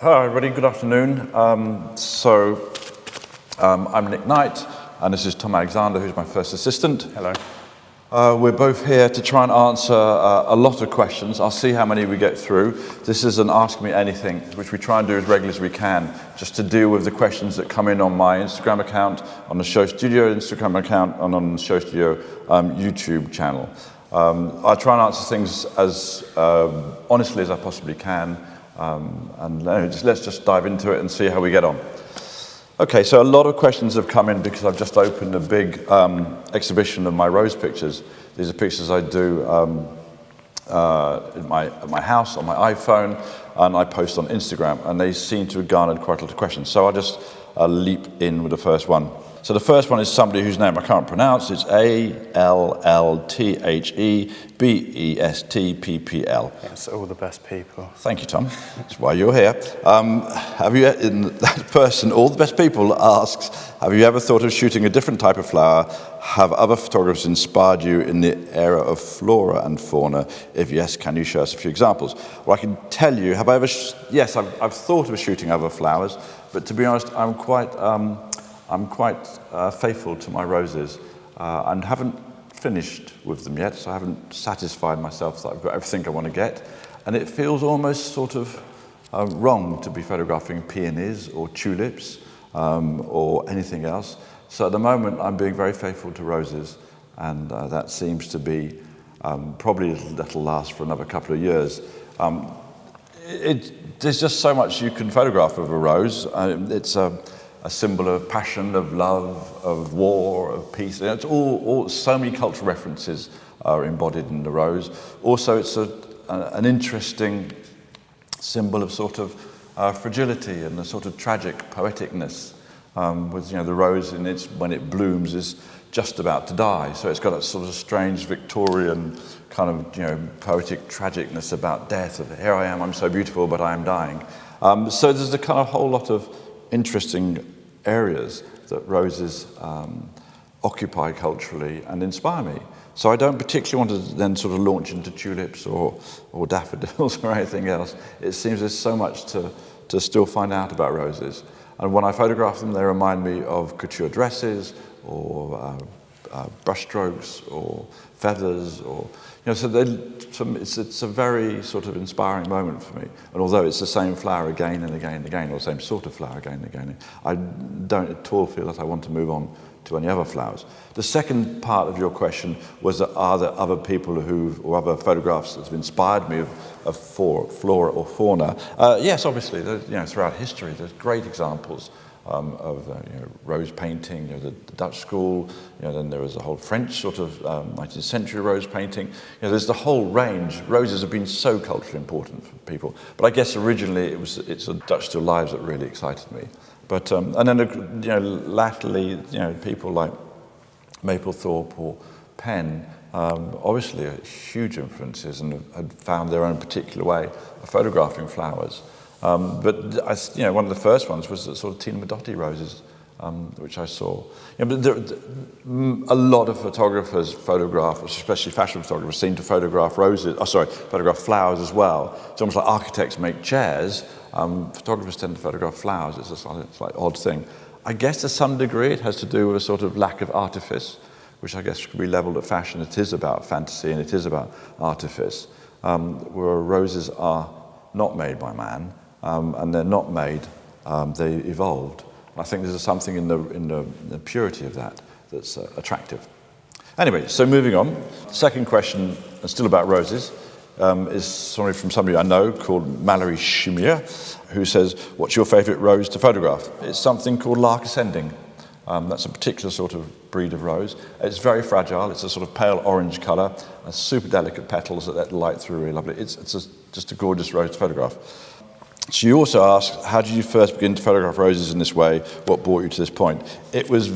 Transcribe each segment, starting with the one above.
Hello everybody, good afternoon. I'm Nick Knight, and this is Tom Alexander, who's my first assistant. Hello. We're both here to try and answer a lot of questions. I'll see how many we get through. This is an Ask Me Anything, which we try and do as regularly as we can, just to deal with the questions that come in on my Instagram account, on the SHOWstudio Instagram account, and on the SHOWstudio YouTube channel. I try and answer things as honestly as I possibly can. Let's just dive into it and see how we get on. Okay, so a lot of questions have come in because I've just opened a big exhibition of my rose pictures. These are pictures I do at my house, on my iPhone, and I post on Instagram, and they seem to have garnered quite a lot of questions. So I'll just leap in with the first one. So the first one is somebody whose name I can't pronounce. It's Allthebestppl. Yes, all the best people. Thank you, Tom. That's why you're here. That person, all the best people, asks, have you ever thought of shooting a different type of flower? Have other photographers inspired you in the area of flora and fauna? If yes, can you show us a few examples? Well, I can tell you, have I ever... Yes, I've thought of shooting other flowers, but to be honest, I'm quite faithful to my roses and haven't finished with them yet, so I haven't satisfied myself that I've got everything I want to get. And it feels almost sort of wrong to be photographing peonies or tulips or anything else. So at the moment, I'm being very faithful to roses, and that seems to be probably that'll last for another couple of years. There's just so much you can photograph of a rose. It's a symbol of passion, of love, of war, of peace. It's all so many cultural references are embodied in the rose. Also, it's an interesting symbol of sort of fragility and a sort of tragic poeticness. With the rose when it blooms is just about to die. So it's got a sort of strange Victorian kind of poetic tragicness about death. Of here I am, I'm so beautiful, but I am dying. So there's a kind of whole lot of interesting areas that roses occupy culturally and inspire me. So I don't particularly want to then sort of launch into tulips or daffodils or anything else. It seems there's so much to still find out about roses. And when I photograph them, they remind me of couture dresses or brushstrokes or feathers or so it's a very sort of inspiring moment for me. And although it's the same flower again and again and again, or the same sort of flower again and again, I don't at all feel that I want to move on to any other flowers. The second part of your question was that are there other people or other photographs that have inspired me of flora or fauna? Yes, obviously. Throughout history, there's great examples of rose painting, the Dutch school. Then there was a whole French sort of 19th century rose painting. There's the whole range. Roses have been so culturally important for people. But I guess originally it's a Dutch still lives that really excited me. But and then latterly, people like Mapplethorpe or Penn, obviously are huge influences and had found their own particular way of photographing flowers. But one of the first ones was the sort of Tina Modotti roses, which I saw. But a lot of photographers photograph, especially fashion photographers, seem to photograph photograph flowers as well. It's almost like architects make chairs. Photographers tend to photograph flowers. It's like odd thing. I guess to some degree it has to do with a sort of lack of artifice, which I guess could be levelled at fashion. It is about fantasy and it is about artifice, where roses are not made by man. And they're not made, they evolved. I think there's something in the purity of that's attractive. Anyway, so moving on. Second question, and still about roses, is from somebody I know called Mallory Schumier, who says, what's your favourite rose to photograph? It's something called Lark Ascending. That's a particular sort of breed of rose. It's very fragile. It's a sort of pale orange colour, and super delicate petals that let light through really lovely. It's just a gorgeous rose to photograph. She also asked, how did you first begin to photograph roses in this way? What brought you to this point? It was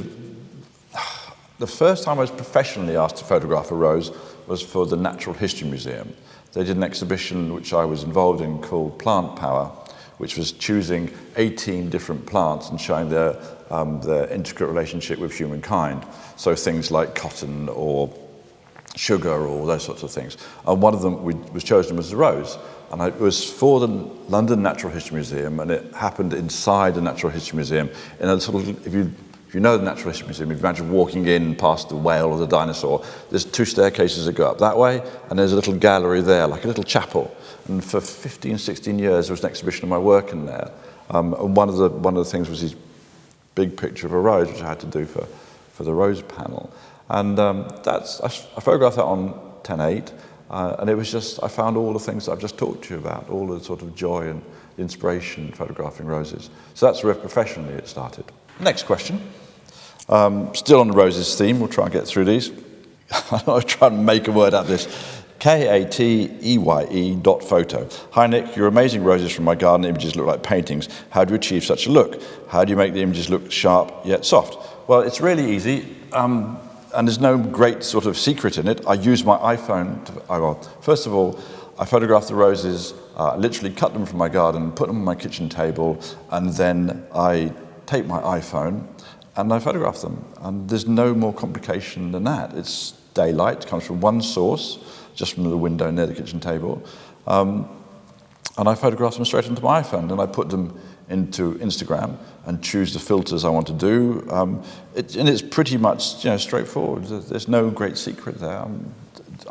the first time I was professionally asked to photograph a rose was for the Natural History Museum. They did an exhibition which I was involved in called Plant Power, which was choosing 18 different plants and showing their intricate relationship with humankind. So things like cotton or sugar or those sorts of things. And one of them was chosen was the rose. And it was for the London Natural History Museum, and it happened inside the Natural History Museum in a sort of, if you know the Natural History Museum, if you imagine walking in past the whale or the dinosaur, there's 2 staircases that go up that way, and there's a little gallery there, like a little chapel. And for 15, 16 years, there was an exhibition of my work in there. And one of the things was this big picture of a rose, which I had to do for the rose panel. And I photographed that on 10.8, and it was just, I found all the things that I've just talked to you about, all the sort of joy and inspiration in photographing roses. So that's where professionally it started. Next question. Still on the roses theme, we'll try and get through these. I'll try and make a word out of this. KATEYE.photo. Hi Nick, your amazing roses from my garden images look like paintings. How do you achieve such a look? How do you make the images look sharp yet soft? Well, it's really easy, and there's no great sort of secret in it. I use my iPhone. First of all, I photograph the roses, literally cut them from my garden, put them on my kitchen table, and then I take my iPhone and I photograph them. And there's no more complication than that. It's daylight, it comes from one source, just from the window near the kitchen table. And I photograph them straight into my iPhone, and I put them into Instagram and choose the filters I want to do. And it's pretty much straightforward. There's no great secret there.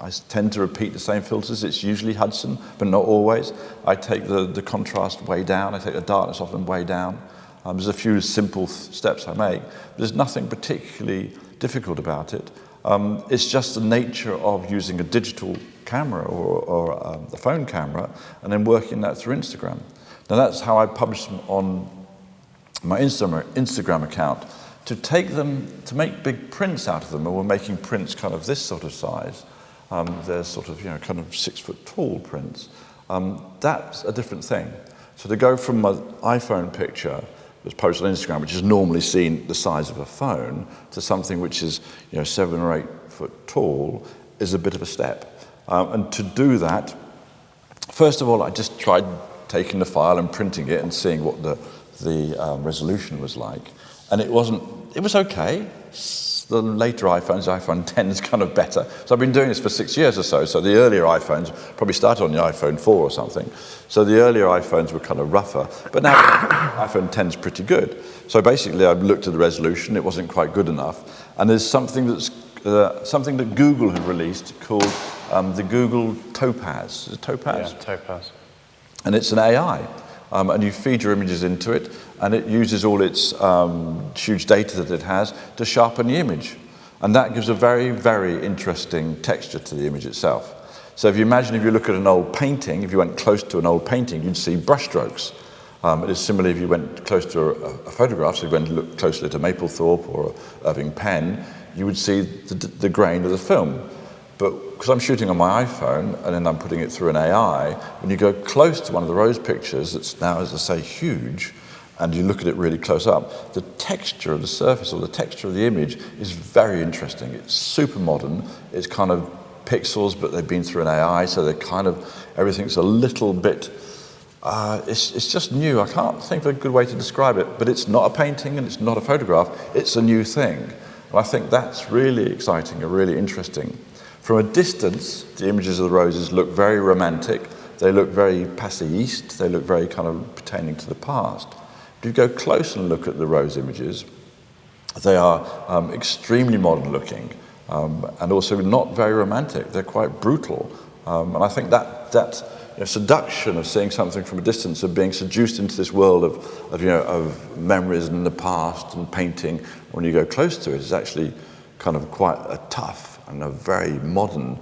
I tend to repeat the same filters. It's usually Hudson, but not always. I take the contrast way down. I take the darkness often way down. There's a few simple steps I make. There's nothing particularly difficult about it. It's just the nature of using a digital camera or a phone camera and then working that through Instagram. Now that's how I publish them on my Instagram account. To make big prints out of them, and we're making prints kind of this sort of size. There's sort of kind of 6 foot tall prints. That's a different thing. So to go from my iPhone picture that's posted on Instagram, which is normally seen the size of a phone, to something which is 7 or 8 foot tall, is a bit of a step. And to do that, first of all, I just tried taking the file and printing it and seeing what the resolution was like. And it was okay. The later iPhones, iPhone 10 is kind of better. So I've been doing this for 6 years or so. So the earlier iPhones probably started on the iPhone 4 or something. So the earlier iPhones were kind of rougher. But now iPhone 10 is pretty good. So basically I've looked at the resolution. It wasn't quite good enough. And there's something that Google had released called the Google Topaz. Is it Topaz? Yeah, Topaz. And it's an AI. And you feed your images into it, and it uses all its huge data that it has to sharpen the image. And that gives a very, very interesting texture to the image itself. So if you look at an old painting, if you went close to an old painting, you'd see brushstrokes. It is similar if you went close to a photograph, so if you went to look closely at a Mapplethorpe or a Irving pen, you would see the grain of the film. But because I'm shooting on my iPhone and then I'm putting it through an AI, when you go close to one of the rose pictures that's now, as I say, huge, and you look at it really close up, the texture of the surface or the texture of the image is very interesting. It's super modern. It's kind of pixels, but they've been through an AI, so they're kind of, everything's a little bit, it's just new. I can't think of a good way to describe it, but it's not a painting and it's not a photograph. It's a new thing. And I think that's really exciting and really interesting. From a distance, the images of the roses look very romantic. They look very passéiste. They look very kind of pertaining to the past. If you go close and look at the rose images, they are extremely modern looking and also not very romantic. They're quite brutal. And I think that seduction of seeing something from a distance, of being seduced into this world of memories in the past and painting, when you go close to it, is actually kind of quite a tough and a very modern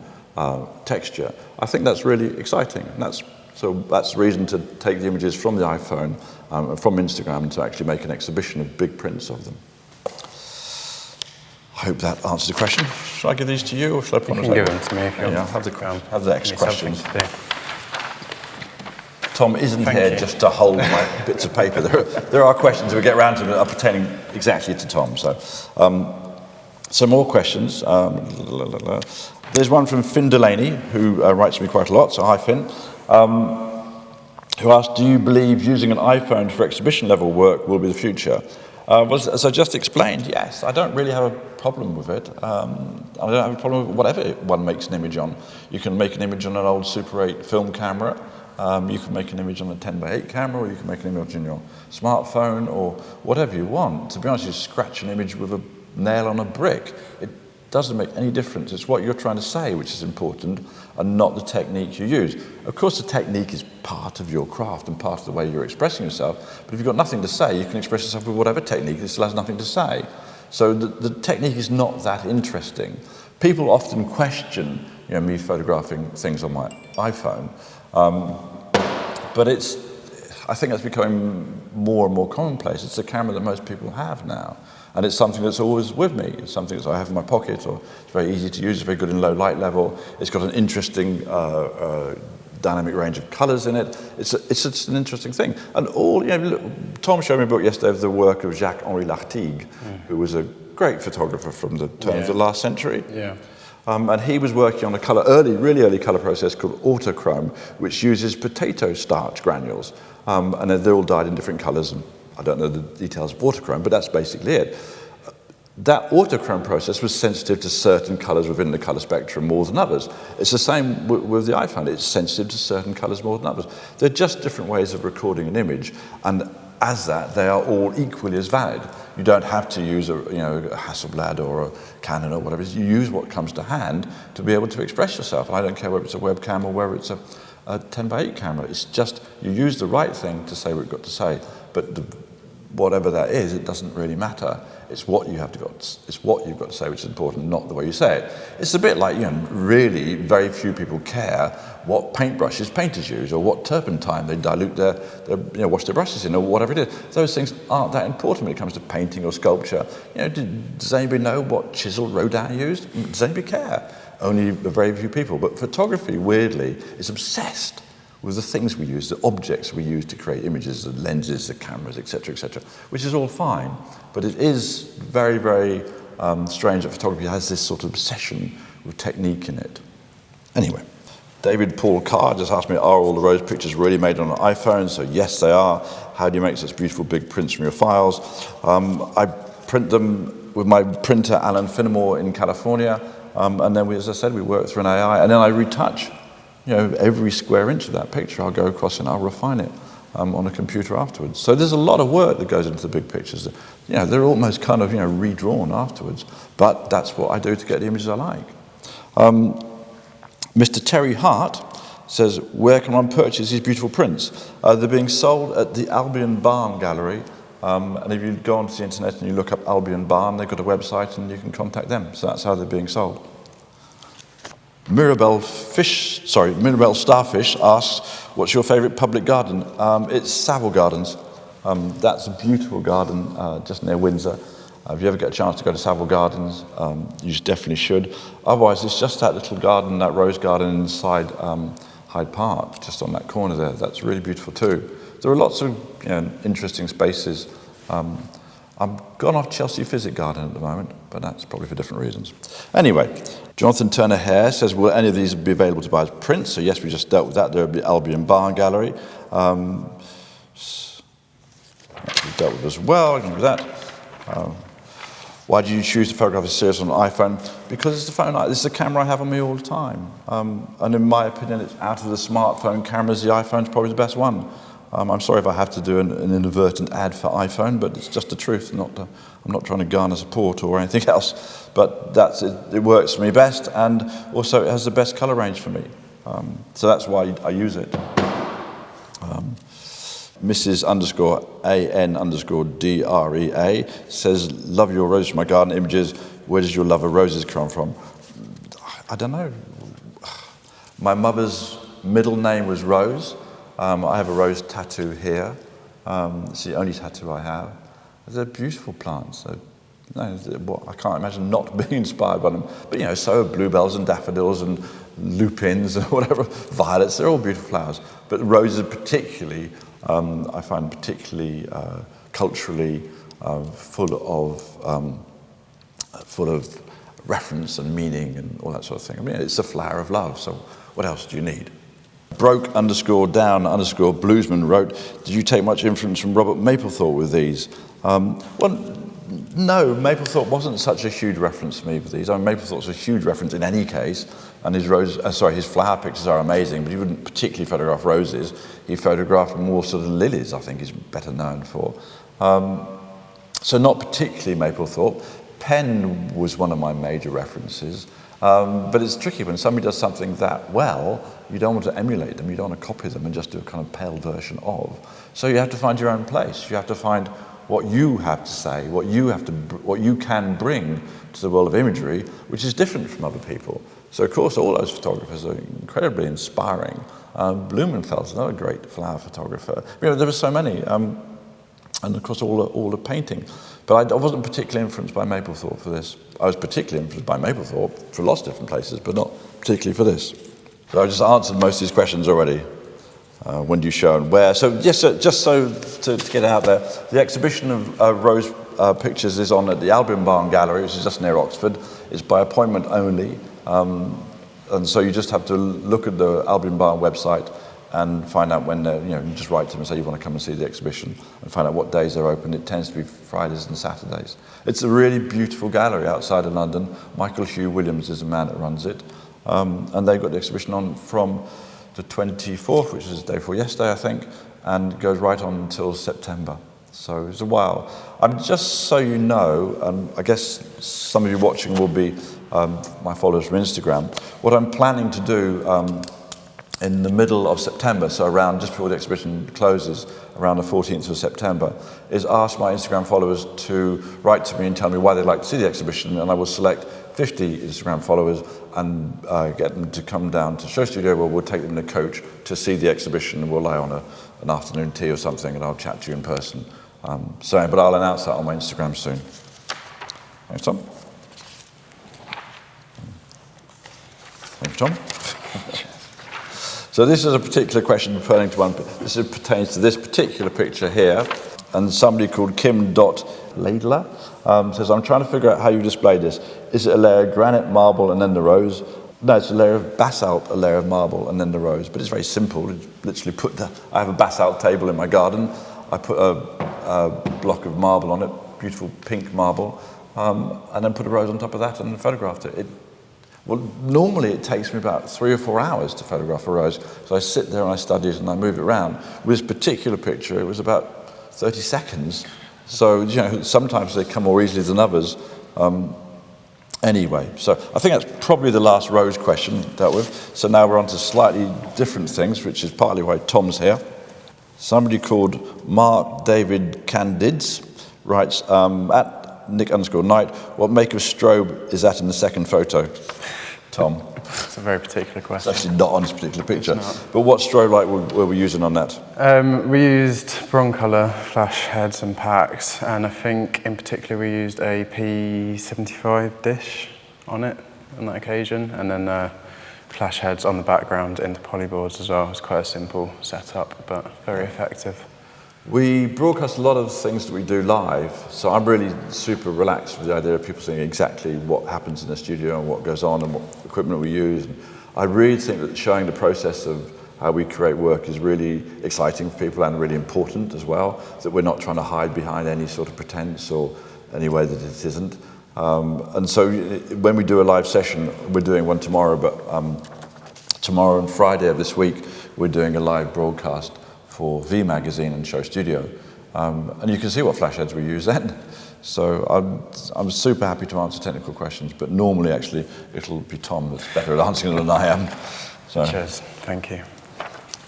texture. I think that's really exciting. And that's the reason to take the images from the iPhone, from Instagram, to actually make an exhibition of big prints of them. I hope that answers the question. Shall I give these to you, or shall I put them? You can give them to me if you want. Have the next questions. Tom isn't here just to hold my bits of paper. There are questions, if we get around to them, that are pertaining exactly to Tom. So more questions. There's one from Finn Delaney, who writes me quite a lot, so hi Finn, who asked, do you believe using an iPhone for exhibition level work will be the future? As I just explained, yes, I don't really have a problem with it. I don't have a problem with whatever one makes an image on. You can make an image on an old Super 8 film camera. You can make an image on a 10x8 camera, or you can make an image on your smartphone, or whatever you want. To be honest, you scratch an image with a nail on a brick. It doesn't make any difference. It's what you're trying to say which is important, and not the technique you use. Of course, the technique is part of your craft and part of the way you're expressing yourself, but if you've got nothing to say, you can express yourself with whatever technique. It still has nothing to say. So the technique is not that interesting. People often question, me photographing things on my iPhone, but I think that's becoming more and more commonplace. It's a camera that most people have now. And it's something that's always with me. It's something that I have in my pocket, or it's very easy to use. It's very good in low light level. It's got an interesting dynamic range of colours in it. It's an interesting thing. And Tom showed me a book yesterday of the work of Jacques-Henri Lartigue, who was a great photographer from the turn of the last century. Yeah. And he was working on a really early colour process called autochrome, which uses potato starch granules. And they're all dyed in different colours. And I don't know the details of autochrome, but that's basically it. That autochrome process was sensitive to certain colours within the colour spectrum more than others. It's the same with the iPhone. It's sensitive to certain colours more than others. They're just different ways of recording an image, and as that, they are all equally as valid. You don't have to use a Hasselblad or a Canon or whatever it is. You use what comes to hand to be able to express yourself. And I don't care whether it's a webcam or whether it's a 10x8 camera. It's just you use the right thing to say what you've got to say. But whatever that is, it doesn't really matter. It's what you've got to say which is important, not the way you say it. It's a bit like, really very few people care what paintbrushes painters use, or what turpentine they dilute wash their brushes in, or whatever it is. Those things aren't that important when it comes to painting or sculpture. Does anybody know what chisel Rodin used? Does anybody care? Only very few people. But photography, weirdly, is obsessed with the things we use, the objects we use to create images, the lenses, the cameras, etc., which is all fine. But it is very, very strange that photography has this sort of obsession with technique in it. Anyway, David Paul Carr just asked me, are all the Rose pictures really made on an iPhone? So yes, they are. How do you make such beautiful big prints from your files? I print them with my printer, Alan Finnemore, in California. And then, as I said, we work through an AI, and then I retouch every square inch of that picture. I'll go across and I'll refine it on a computer afterwards. So there's a lot of work that goes into the big pictures. They're almost kind of redrawn afterwards. But that's what I do to get the images I like. Mr. Terry Hart says, where can one purchase these beautiful prints? They're being sold at the Albion Barn Gallery. And if you go onto the internet and you look up Albion Barn, they've got a website and you can contact them. So that's how they're being sold. Mirabelle Starfish asks, what's your favourite public garden? It's Savile Gardens. That's a beautiful garden just near Windsor. If you ever get a chance to go to Savile Gardens, you definitely should. Otherwise, it's just that little garden, that rose garden inside Hyde Park, just on that corner there. That's really beautiful too. There are lots of interesting spaces. I'm gone off Chelsea Physic Garden at the moment, but that's probably for different reasons. Anyway, Jonathan Turner Hare says, will any of these be available to buy as prints? So yes, we just dealt with that. There will be Albion Barn Gallery. We dealt with as well, I can do that. Why do you choose to photograph a series on an iPhone? Because it's the phone. This is the camera I have on me all the time. And in my opinion, it's out of the smartphone cameras, the iPhone's probably the best one. I'm sorry if I have to do an inadvertent ad for iPhone, but it's just the truth. I'm not trying to garner support or anything else. But that's it. It works for me best, and also it has the best color range for me. So that's why I use it. Mrs_AN_DREA says, love your roses from my garden images. Where does your love of roses come from? I don't know. My mother's middle name was Rose. I have a rose tattoo here. It's the only tattoo I have. They're beautiful plants. I can't imagine not being inspired by them. But so are bluebells and daffodils and lupins and whatever, violets. They're all beautiful flowers. But roses particularly, I find particularly culturally full of reference and meaning and all that sort of thing. It's a flower of love. So what else do you need? Broke_down_bluesman wrote, did you take much influence from Robert Mapplethorpe with these? Well, no, Mapplethorpe wasn't such a huge reference to me with these. I mean, Mapplethorpe's a huge reference in any case, and his flower pictures are amazing, but he wouldn't particularly photograph roses. He photographed more sort of lilies, I think he's better known for. So not particularly Mapplethorpe. Penn was one of my major references. But it's tricky when somebody does something that well, you don't want to emulate them, you don't want to copy them and just do a kind of pale version of. So you have to find your own place. You have to find what you have to say, what you can bring to the world of imagery, which is different from other people. So of course all those photographers are incredibly inspiring. Blumenfeld's another great flower photographer. There were so many, and of course all the painting. But I wasn't particularly influenced by Mapplethorpe for this. I was particularly influenced by Mapplethorpe for lots of different places, but not particularly for this. So I just answered most of these questions already. When do you show and where? So yes, just so to get out there, the exhibition of Rose pictures is on at the Albion Barn Gallery, which is just near Oxford. It's by appointment only, and so you just have to look at the Albion Barn website and find out when you just write to them and say you want to come and see the exhibition and find out what days they're open. It tends to be Fridays and Saturdays. It's a really beautiful gallery outside of London. Michael Hugh Williams is the man that runs it. And they've got the exhibition on from the 24th, which is the day before yesterday, I think, and goes right on until September. So it's a while. Just so you know, I guess some of you watching will be my followers from Instagram. What I'm planning to do in the middle of September, so around just before the exhibition closes, around the 14th of September, is ask my Instagram followers to write to me and tell me why they'd like to see the exhibition, and I will select 50 Instagram followers and get them to come down to SHOWstudio, where we'll take them in a coach to see the exhibition, and we'll lie on an afternoon tea or something, and I'll chat to you in person. But I'll announce that on my Instagram soon. Thanks, Tom. Thanks, Tom. So this is a particular question pertaining to pertains to this particular picture here, and somebody called Kim.Ladler says, I'm trying to figure out how you display this. Is it a layer of granite, marble, and then the rose? No, it's a layer of basalt, a layer of marble, and then the rose. But it's very simple. You literally I have a basalt table in my garden. I put a block of marble on it, beautiful pink marble, and then put a rose on top of that and photographed it. Well, normally it takes me about 3 or 4 hours to photograph a rose. So I sit there and I study it and I move it around. With this particular picture, it was about 30 seconds. So, sometimes they come more easily than others. Anyway, so I think that's probably the last rose question dealt with. So now we're on to slightly different things, which is partly why Tom's here. Somebody called Mark David Candids writes, at Nick_Knight, what make of strobe is that in the second photo? Tom? It's a very particular question. It's actually not on this particular picture. But what strobe light were we using on that? We used Broncolor flash heads and packs, and I think in particular we used a P75 dish on it on that occasion, and then flash heads on the background into polyboards as well. It's quite a simple setup, but very effective. We broadcast a lot of things that we do live, so I'm really super relaxed with the idea of people seeing exactly what happens in the studio and what goes on and what equipment we use. And I really think that showing the process of how we create work is really exciting for people and really important as well, that we're not trying to hide behind any sort of pretense or any way that it isn't. And so when we do a live session, we're doing one tomorrow, but tomorrow and Friday of this week, we're doing a live broadcast for V Magazine and SHOWstudio. And you can see what flash heads we use then. So I'm super happy to answer technical questions, but normally actually it'll be Tom that's better at answering than I am. So. Cheers, thank you.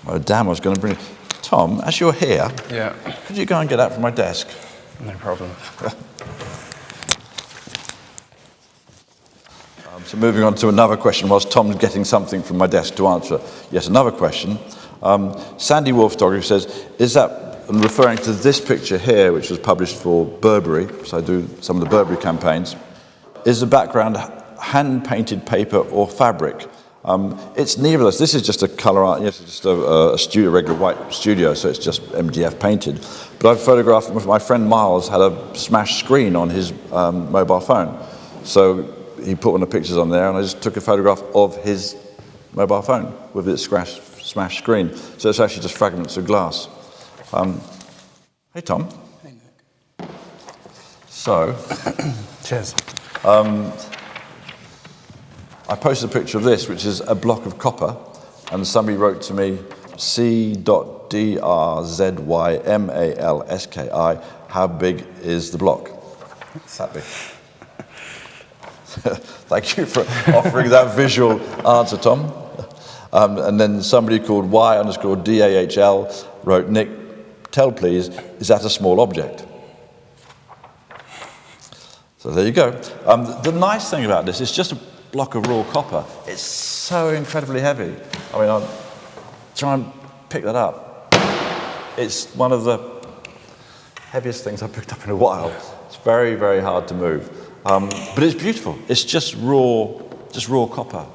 Oh, damn, I was going to bring Tom, as you're here, could you go and get that from my desk? No problem. So moving on to another question, whilst Tom's getting something from my desk to answer yet another question. Sandy Wolf Photography says, is that, I'm referring to this picture here, which was published for Burberry, so I do some of the Burberry campaigns, is the background hand-painted paper or fabric? It's neither of those. This is just a colour art, yes, it's just a studio, regular white studio, so it's just MDF painted. But I've photographed, my friend Miles had a smashed screen on his mobile phone. So he put one of the pictures on there, and I just took a photograph of his mobile phone with its smashed screen. So it's actually just fragments of glass. Hey, Tom. Hey, Nick. So, cheers. I posted a picture of this, which is a block of copper, and somebody wrote to me, C.DRZYMALSKI, how big is the block? That big. Thank you for offering that visual answer, Tom. And then somebody called Y_DAHL wrote, Nick, tell please, is that a small object? So there you go. The nice thing about this is just a block of raw copper. It's so incredibly heavy. I mean, I'll try and pick that up. It's one of the heaviest things I've picked up in a while. It's very, very hard to move. But it's beautiful. It's just raw copper.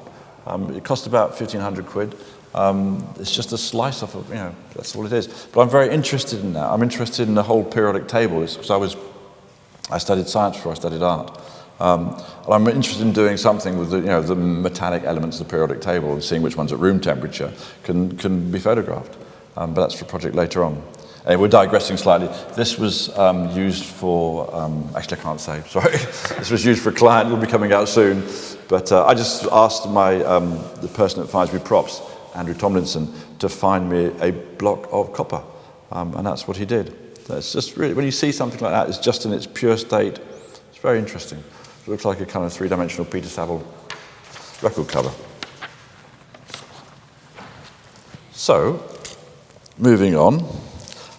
It cost about 1,500 quid. It's just a slice off of, that's all it is. But I'm very interested in that. I'm interested in the whole periodic table. It's because I studied science before I studied art. And I'm interested in doing something with the metallic elements of the periodic table and seeing which ones at room temperature can be photographed. But that's for a project later on. Anyway, we're digressing slightly. This was used for, actually I can't say, sorry. This was used for a client, it'll be coming out soon. But I just asked the person that finds me props, Andrew Tomlinson, to find me a block of copper. And that's what he did. It's just really, when you see something like that, it's just in its pure state. It's very interesting. It looks like a kind of three-dimensional Peter Saville record cover. So, moving on.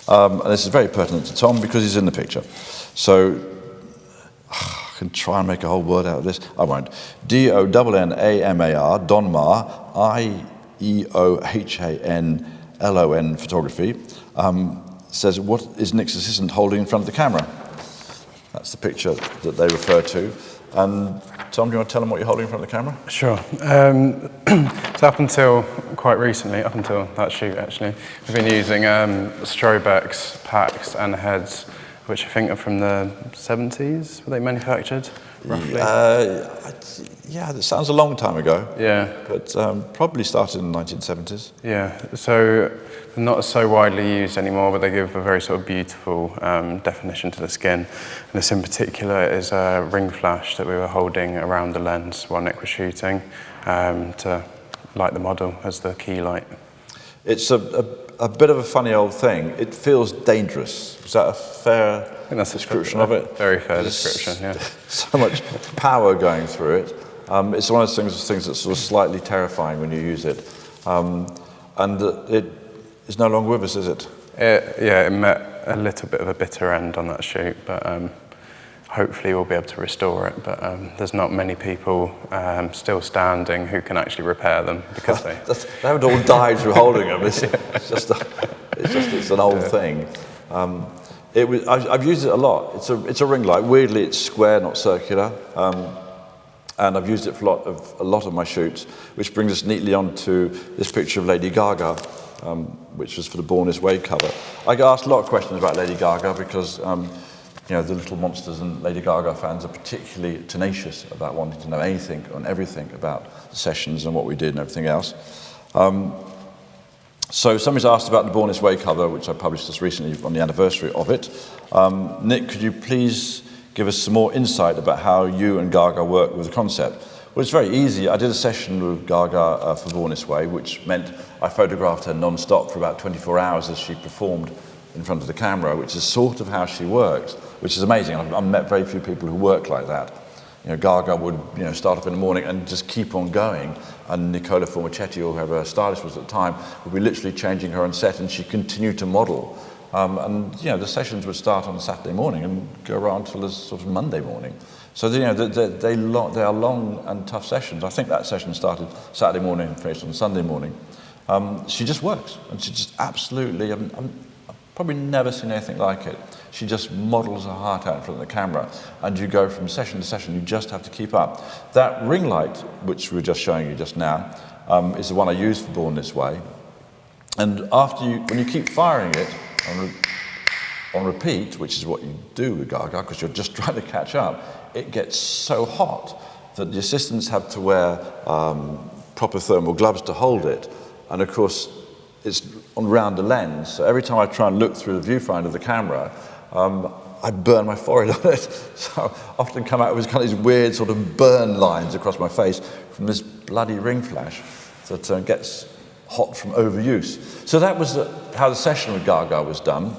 And this is very pertinent to Tom because he's in the picture. So, I can try and make a whole word out of this. I won't. DONNAMAR, Donmar, IEOHANLON photography, says, what is Nick's assistant holding in front of the camera? That's the picture that they refer to. And Tom, do you want to tell them what you're holding in front of the camera? Sure. So up until quite recently, up until that shoot actually, we've been using Strobeck's packs and heads, which I think are from the 70s, were they manufactured, roughly? Yeah, that sounds a long time ago. Yeah. But probably started in the 1970s. Yeah, so they're not so widely used anymore, but they give a very sort of beautiful definition to the skin. And this in particular is a ring flash that we were holding around the lens while Nick was shooting to light the model as the key light. It's a bit of a funny old thing. It feels dangerous. Is that a fair description of it? Very fair description, yeah. So much power going through it. It's one of those things that's sort of slightly terrifying when you use it. And it is no longer with us, is it? It met a little bit of a bitter end on that shoot, but hopefully we'll be able to restore it. But there's not many people still standing who can actually repair them because they haven't all died through holding them. It's an old thing. I've used it a lot. It's a ring light. Weirdly, it's square, not circular. And I've used it for a lot of my shoots, which brings us neatly on to this picture of Lady Gaga, which was for the Born This Way cover. I get asked a lot of questions about Lady Gaga because the Little Monsters and Lady Gaga fans are particularly tenacious about wanting to know anything and everything about the sessions and what we did and everything else. So somebody's asked about the Born This Way cover, which I published just recently on the anniversary of it. Nick, could you please give us some more insight about how you and Gaga work with the concept? Well, it's very easy. I did a session with Gaga for Born This Way, which meant I photographed her non-stop for about 24 hours as she performed in front of the camera, which is sort of how she works, which is amazing. I've met very few people who work like that. Gaga would start off in the morning and just keep on going, and Nicola Formichetti, or whoever her stylist was at the time, would be literally changing her on set, and she continued to model. The sessions would start on a Saturday morning and go around till sort of Monday morning. So they are long and tough sessions. I think that session started Saturday morning and finished on Sunday morning. She just works, and she just absolutely. I've probably never seen anything like it. She just models her heart out in front of the camera, and you go from session to session. You just have to keep up. That ring light, which we were just showing you just now, is the one I used for Born This Way. And when you keep firing it on repeat, which is what you do with Gaga, because you're just trying to catch up, it gets so hot that the assistants have to wear proper thermal gloves to hold it. And of course, it's on round a lens. So every time I try and look through the viewfinder of the camera, I burn my forehead on it. So I often come out with kind of these weird sort of burn lines across my face from this bloody ring flash that gets hot from overuse. So that was how the session with Gaga was done.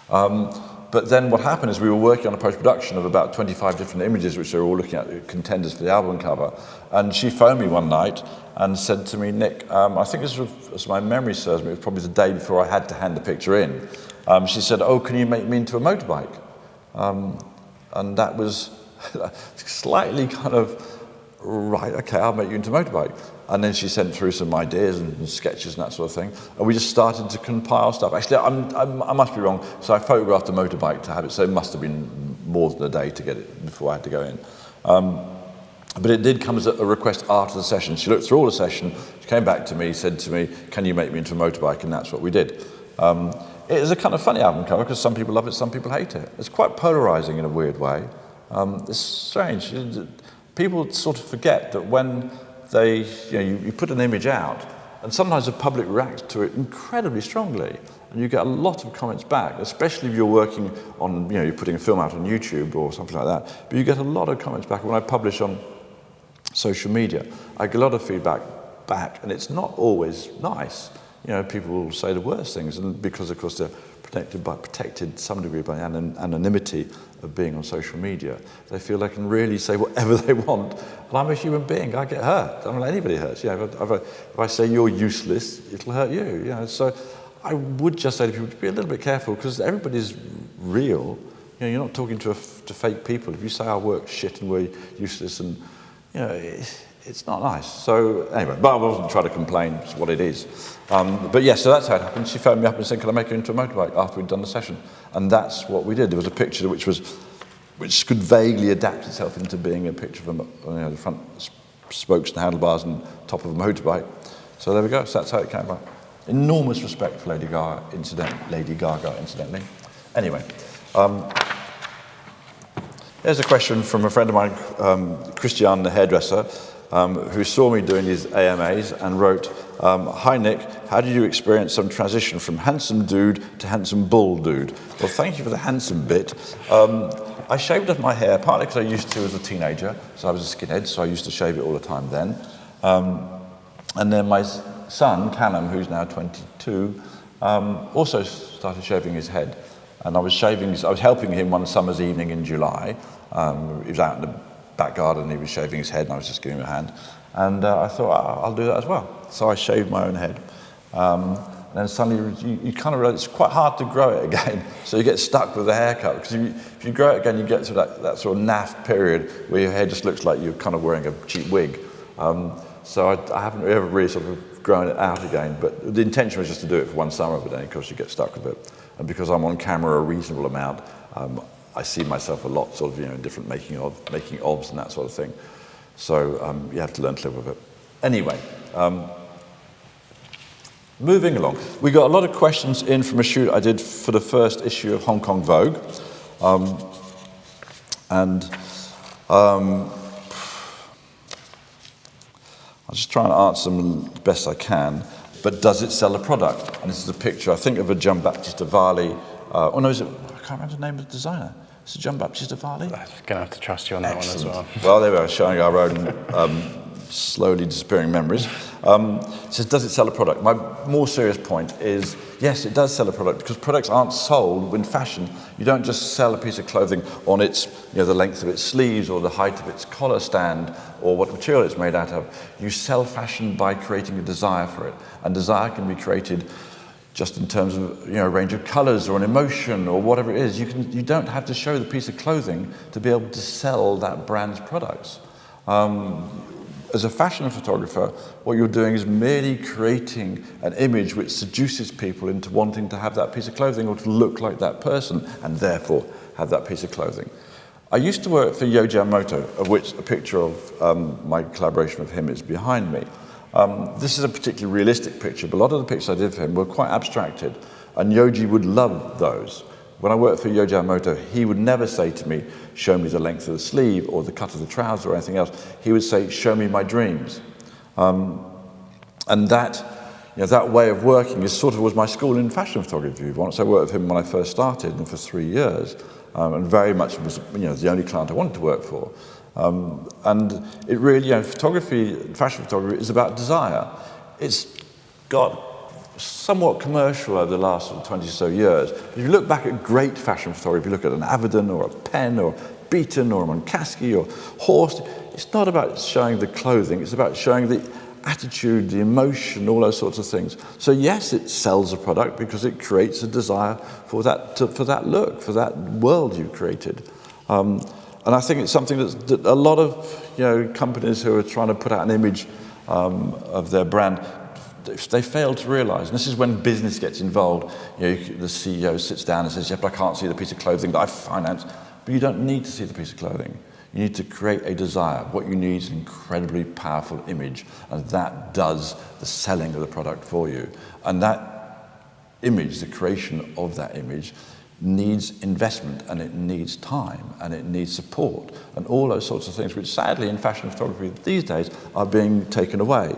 But then what happened is we were working on a post-production of about 25 different images, which they were all looking at contenders for the album cover. And she phoned me one night and said to me, Nick, I think this was, as my memory serves me, it was probably the day before I had to hand the picture in. She said, oh, can you make me into a motorbike? And that was slightly kind of, right, okay, I'll make you into a motorbike. And then she sent through some ideas and sketches and that sort of thing. And we just started to compile stuff. Actually, I must be wrong. So I photographed a motorbike to have it. So it must have been more than a day to get it before I had to go in. But it did come as a request after the session. She looked through all the session. She came back to me, said to me, can you make me into a motorbike? And that's what we did. It is a kind of funny album cover because some people love it, some people hate it. It's quite polarizing in a weird way. It's strange. People sort of forget that when you put an image out, and sometimes the public reacts to it incredibly strongly, and you get a lot of comments back, especially if you're working on, you're putting a film out on YouTube or something like that, but you get a lot of comments back. When I publish on social media, I get a lot of feedback back, and it's not always nice. People will say the worst things, and because, of course, they're protected to some degree by anonymity of being on social media, they feel they can really say whatever they want. And I'm a human being, I get hurt. I mean, anybody hurts. If I say you're useless, it'll hurt you. So I would just say to people to be a little bit careful, because everybody's real. You're not talking to fake people. If you say our work's shit and we're useless, and it's not nice. So anyway, but I wasn't trying to complain. It's what it is. But yeah, so that's how it happened. She phoned me up and said, "Can I make you into a motorbike?" After we'd done the session, and that's what we did. There was a picture which could vaguely adapt itself into being a picture of the front spokes and handlebars and top of a motorbike. So there we go. So that's how it came about. Enormous respect for Lady Gaga, incidentally. Anyway. Here's a question from a friend of mine, Christian, the hairdresser, who saw me doing these AMAs and wrote, "Hi Nick, how did you experience some transition from handsome dude to handsome bull dude?" Well, thank you for the handsome bit. I shaved off my hair, partly because I used to as a teenager, so I was a skinhead, so I used to shave it all the time then. And then my son, Callum, who's now 22, also started shaving his head. And I was helping him one summer's evening in July. He was out in the back garden, he was shaving his head, and I was just giving him a hand. And I thought, I'll do that as well. So I shaved my own head. And then suddenly you kind of realize it's quite hard to grow it again. So you get stuck with the haircut, because if you grow it again, you get to that sort of naff period where your hair just looks like you're kind of wearing a cheap wig. So I haven't ever really sort of grown it out again, but the intention was just to do it for one summer, but then of course you get stuck with it. And because I'm on camera a reasonable amount, I see myself a lot sort of, in different making ofs and that sort of thing. So you have to learn to live with it. Anyway, moving along. We got a lot of questions in from a shoot I did for the first issue of Hong Kong Vogue. I'll just try and answer them the best I can. But does it sell a product? And this is a picture, I think, of a Giambattista Valli. I can't remember the name of the designer. Is it Giambattista Valli? I'm going to have to trust you on that one as well. Well, there we are, showing our own slowly disappearing memories. It says, does it sell a product? My more serious point is, yes, it does sell a product, because products aren't sold in fashion. You don't just sell a piece of clothing on its, the length of its sleeves or the height of its collar stand or what material it's made out of. You sell fashion by creating a desire for it. And desire can be created just in terms of a range of colours or an emotion or whatever it is. You don't have to show the piece of clothing to be able to sell that brand's products. As a fashion photographer, what you're doing is merely creating an image which seduces people into wanting to have that piece of clothing or to look like that person and therefore have that piece of clothing. I used to work for Yohji Yamamoto, of which a picture of my collaboration with him is behind me. This is a particularly realistic picture, but a lot of the pictures I did for him were quite abstracted, and Yohji would love those. When I worked for Yohji Yamamoto, he would never say to me, show me the length of the sleeve or the cut of the trouser or anything else. He would say, show me my dreams. And that, that way of working is sort of was my school in fashion photography. Once I worked with him when I first started, and for 3 years, and very much was the only client I wanted to work for. And it really, photography, fashion photography, is about desire. It's got somewhat commercial over the last 20 or so years. If you look back at great fashion photography, if you look at an Avedon or a Penn or Beaton or a Munkaski or Horst, it's not about showing the clothing, it's about showing the attitude, the emotion, all those sorts of things. So yes, it sells a product because it creates a desire for that look, for that world you've created. And I think it's something that a lot of companies who are trying to put out an image of their brand, they fail to realise. And this is when business gets involved. The CEO sits down and says, "Yeah, but I can't see the piece of clothing that I finance." But you don't need to see the piece of clothing. You need to create a desire. What you need is an incredibly powerful image, and that does the selling of the product for you. And that image, the creation of that image, needs investment, and it needs time, and it needs support, and all those sorts of things, which sadly in fashion photography these days are being taken away.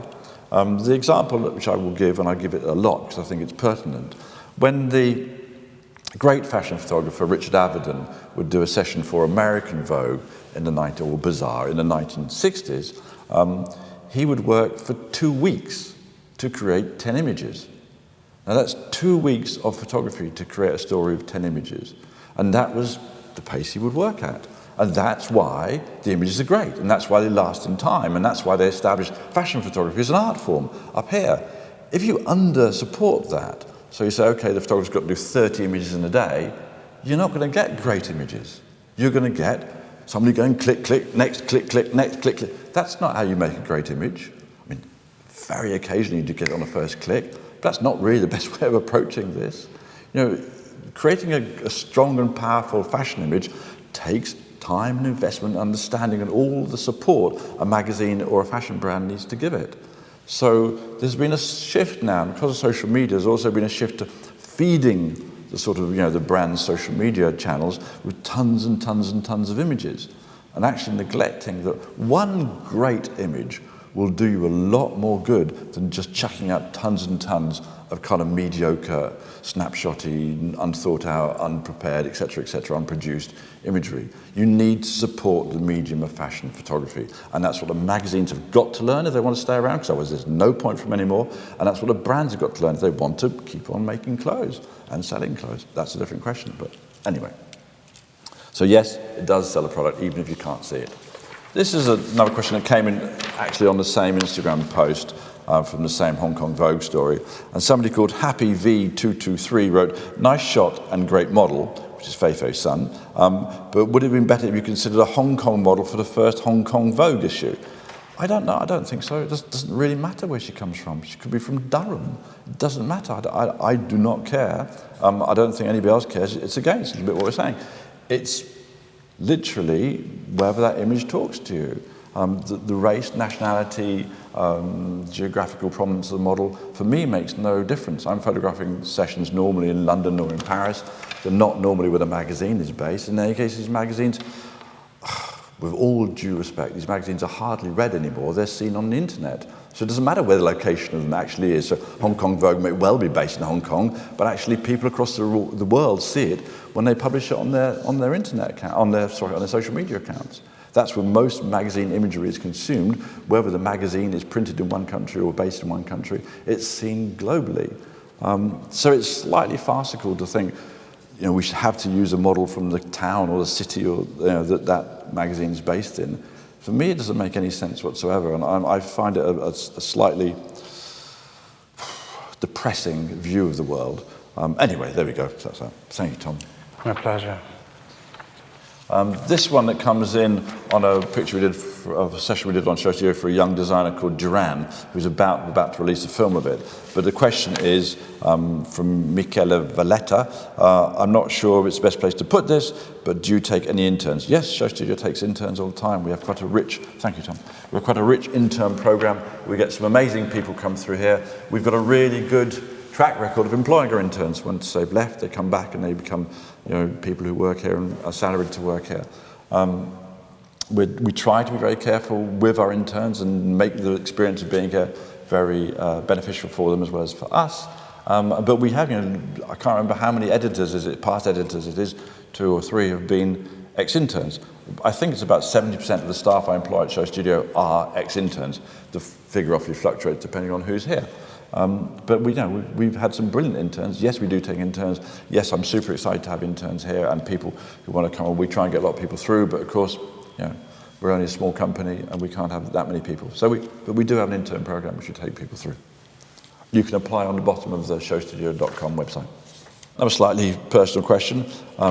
The example which I will give, and I give it a lot because I think it's pertinent, when the great fashion photographer Richard Avedon would do a session for American Vogue in the or Bazaar in the 1960s, he would work for 2 weeks to create 10 images. Now that's 2 weeks of photography to create a story of 10 images. And that was the pace he would work at. And that's why the images are great, and that's why they last in time, and that's why they established fashion photography as an art form up here. If you under-support that, so you say, okay, the photographer's got to do 30 images in a day, you're not going to get great images. You're going to get somebody going click, click, next, click, click, next, click, click. That's not how you make a great image. I mean, very occasionally you do get it on the first click, but that's not really the best way of approaching this. Creating a strong and powerful fashion image takes time and investment, understanding, and all the support a magazine or a fashion brand needs to give it. So there's been a shift now, and because of social media, there's also been a shift to feeding the sort of, the brand's social media channels with tons and tons and tons of images, and actually neglecting that one great image will do you a lot more good than just chucking out tons and tons of kind of mediocre, snapshotty, unthought out, unprepared, etc., unproduced imagery. You need to support the medium of fashion photography, and that's what the magazines have got to learn if they want to stay around, because otherwise there's no point for them anymore, and that's what the brands have got to learn if they want to keep on making clothes and selling clothes. That's a different question, but anyway. So yes, it does sell a product even if you can't see it. This is another question that came in actually on the same Instagram post from the same Hong Kong Vogue story. And somebody called Happy V223 wrote, "Nice shot and great model," which is Fei Fei's son, "but would it have been better if you considered a Hong Kong model for the first Hong Kong Vogue issue?" I don't know, I don't think so. It doesn't really matter where she comes from. She could be from Durham. It doesn't matter. I do not care. I don't think anybody else cares. It's against a bit what we're saying. It's literally whether that image talks to you. The race, nationality, geographical prominence of the model, for me, makes no difference. I'm photographing sessions normally in London or in Paris. They're not normally where the magazine is based. In any case, these magazines, with all due respect, these magazines are hardly read anymore. They're seen on the internet. So it doesn't matter where the location of them actually is. So Hong Kong Vogue may well be based in Hong Kong, but actually people across the world see it when they publish it on their internet account, on their social media accounts. That's where most magazine imagery is consumed. Whether the magazine is printed in one country or based in one country, it's seen globally. So it's slightly farcical to think, we should have to use a model from the town or the city or that magazine is based in. For me, it doesn't make any sense whatsoever, and I find it a slightly depressing view of the world. Anyway, there we go. That's that. Thank you, Tom. My pleasure. This one that comes in on a picture we did of a session we did on SHOWstudio for a young designer called Duran, who's about to release a film of it. But the question is from Michele Valletta. "I'm not sure if it's the best place to put this, but do you take any interns?" Yes, SHOWstudio takes interns all the time. We have quite a rich, thank you, Tom. We have quite a rich intern program. We get some amazing people come through here. We've got a really good track record of employing our interns. Once they've left, they come back and they become people who work here and are salaried to work here. We try to be very careful with our interns and make the experience of being here very beneficial for them as well as for us. But we have, I can't remember how many editors, past editors it is, 2 or 3 have been ex-interns. I think it's about 70% of the staff I employ at SHOWstudio are ex-interns. The figure obviously fluctuates depending on who's here. But we've had some brilliant interns. Yes, we do take interns. Yes, I'm super excited to have interns here and people who want to come on. We try and get a lot of people through, but of course, we're only a small company and we can't have that many people. But we do have an intern program which we take people through. You can apply on the bottom of the SHOWstudio.com website. Another slightly personal question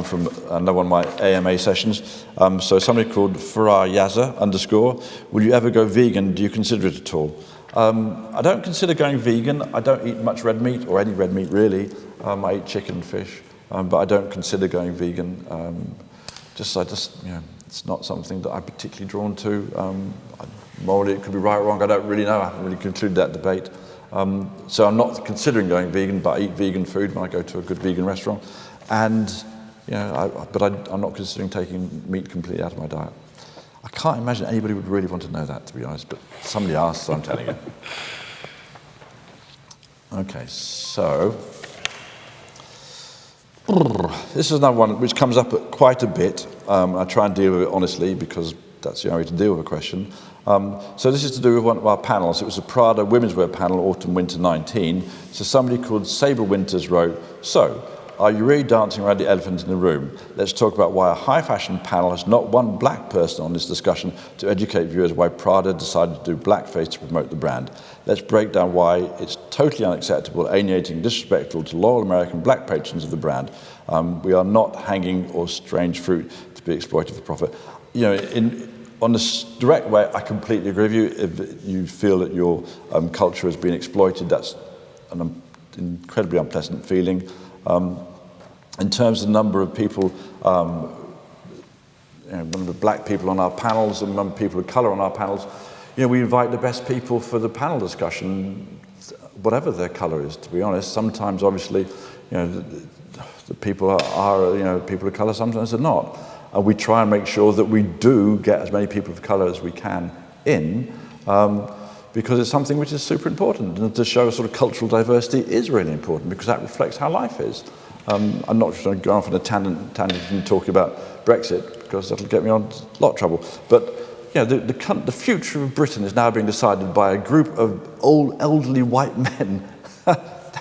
from another one of my AMA sessions. So somebody called Farah Yaza _ will you ever go vegan? Do you consider it at all? I don't consider going vegan. I don't eat much red meat, or any red meat really. I eat chicken and fish, but I don't consider going vegan. It's not something that I'm particularly drawn to. Morally, it could be right or wrong. I don't really know. I haven't really concluded that debate. So I'm not considering going vegan, but I eat vegan food when I go to a good vegan restaurant. And, I'm not considering taking meat completely out of my diet. I can't imagine anybody would really want to know that, to be honest, but somebody asked, so I'm telling you. Okay, so this is another one which comes up quite a bit. I try and deal with it honestly because that's the only way to deal with a question. So this is to do with one of our panels. It was a Prada women's wear panel, autumn-winter 19. So somebody called Sable Winters wrote, so, are you really dancing around the elephant in the room? Let's talk about why a high-fashion panel has not one black person on this discussion to educate viewers why Prada decided to do blackface to promote the brand. Let's break down why it's totally unacceptable, alienating, disrespectful to loyal American black patrons of the brand. We are not hanging or strange fruit to be exploited for profit. On this direct way, I completely agree with you. If you feel that your culture has been exploited, that's an incredibly unpleasant feeling. In terms of the number of people, number of black people on our panels and number of people of colour on our panels, we invite the best people for the panel discussion, whatever their colour is, to be honest. Sometimes, obviously, the people are people of colour, sometimes they're not. And we try and make sure that we do get as many people of colour as we can in, because it's something which is super important. And to show sort of cultural diversity is really important because that reflects how life is. I'm not just going to go off on a tangent and talk about Brexit because that'll get me on a lot of trouble. But the future of Britain is now being decided by a group of old, elderly white men.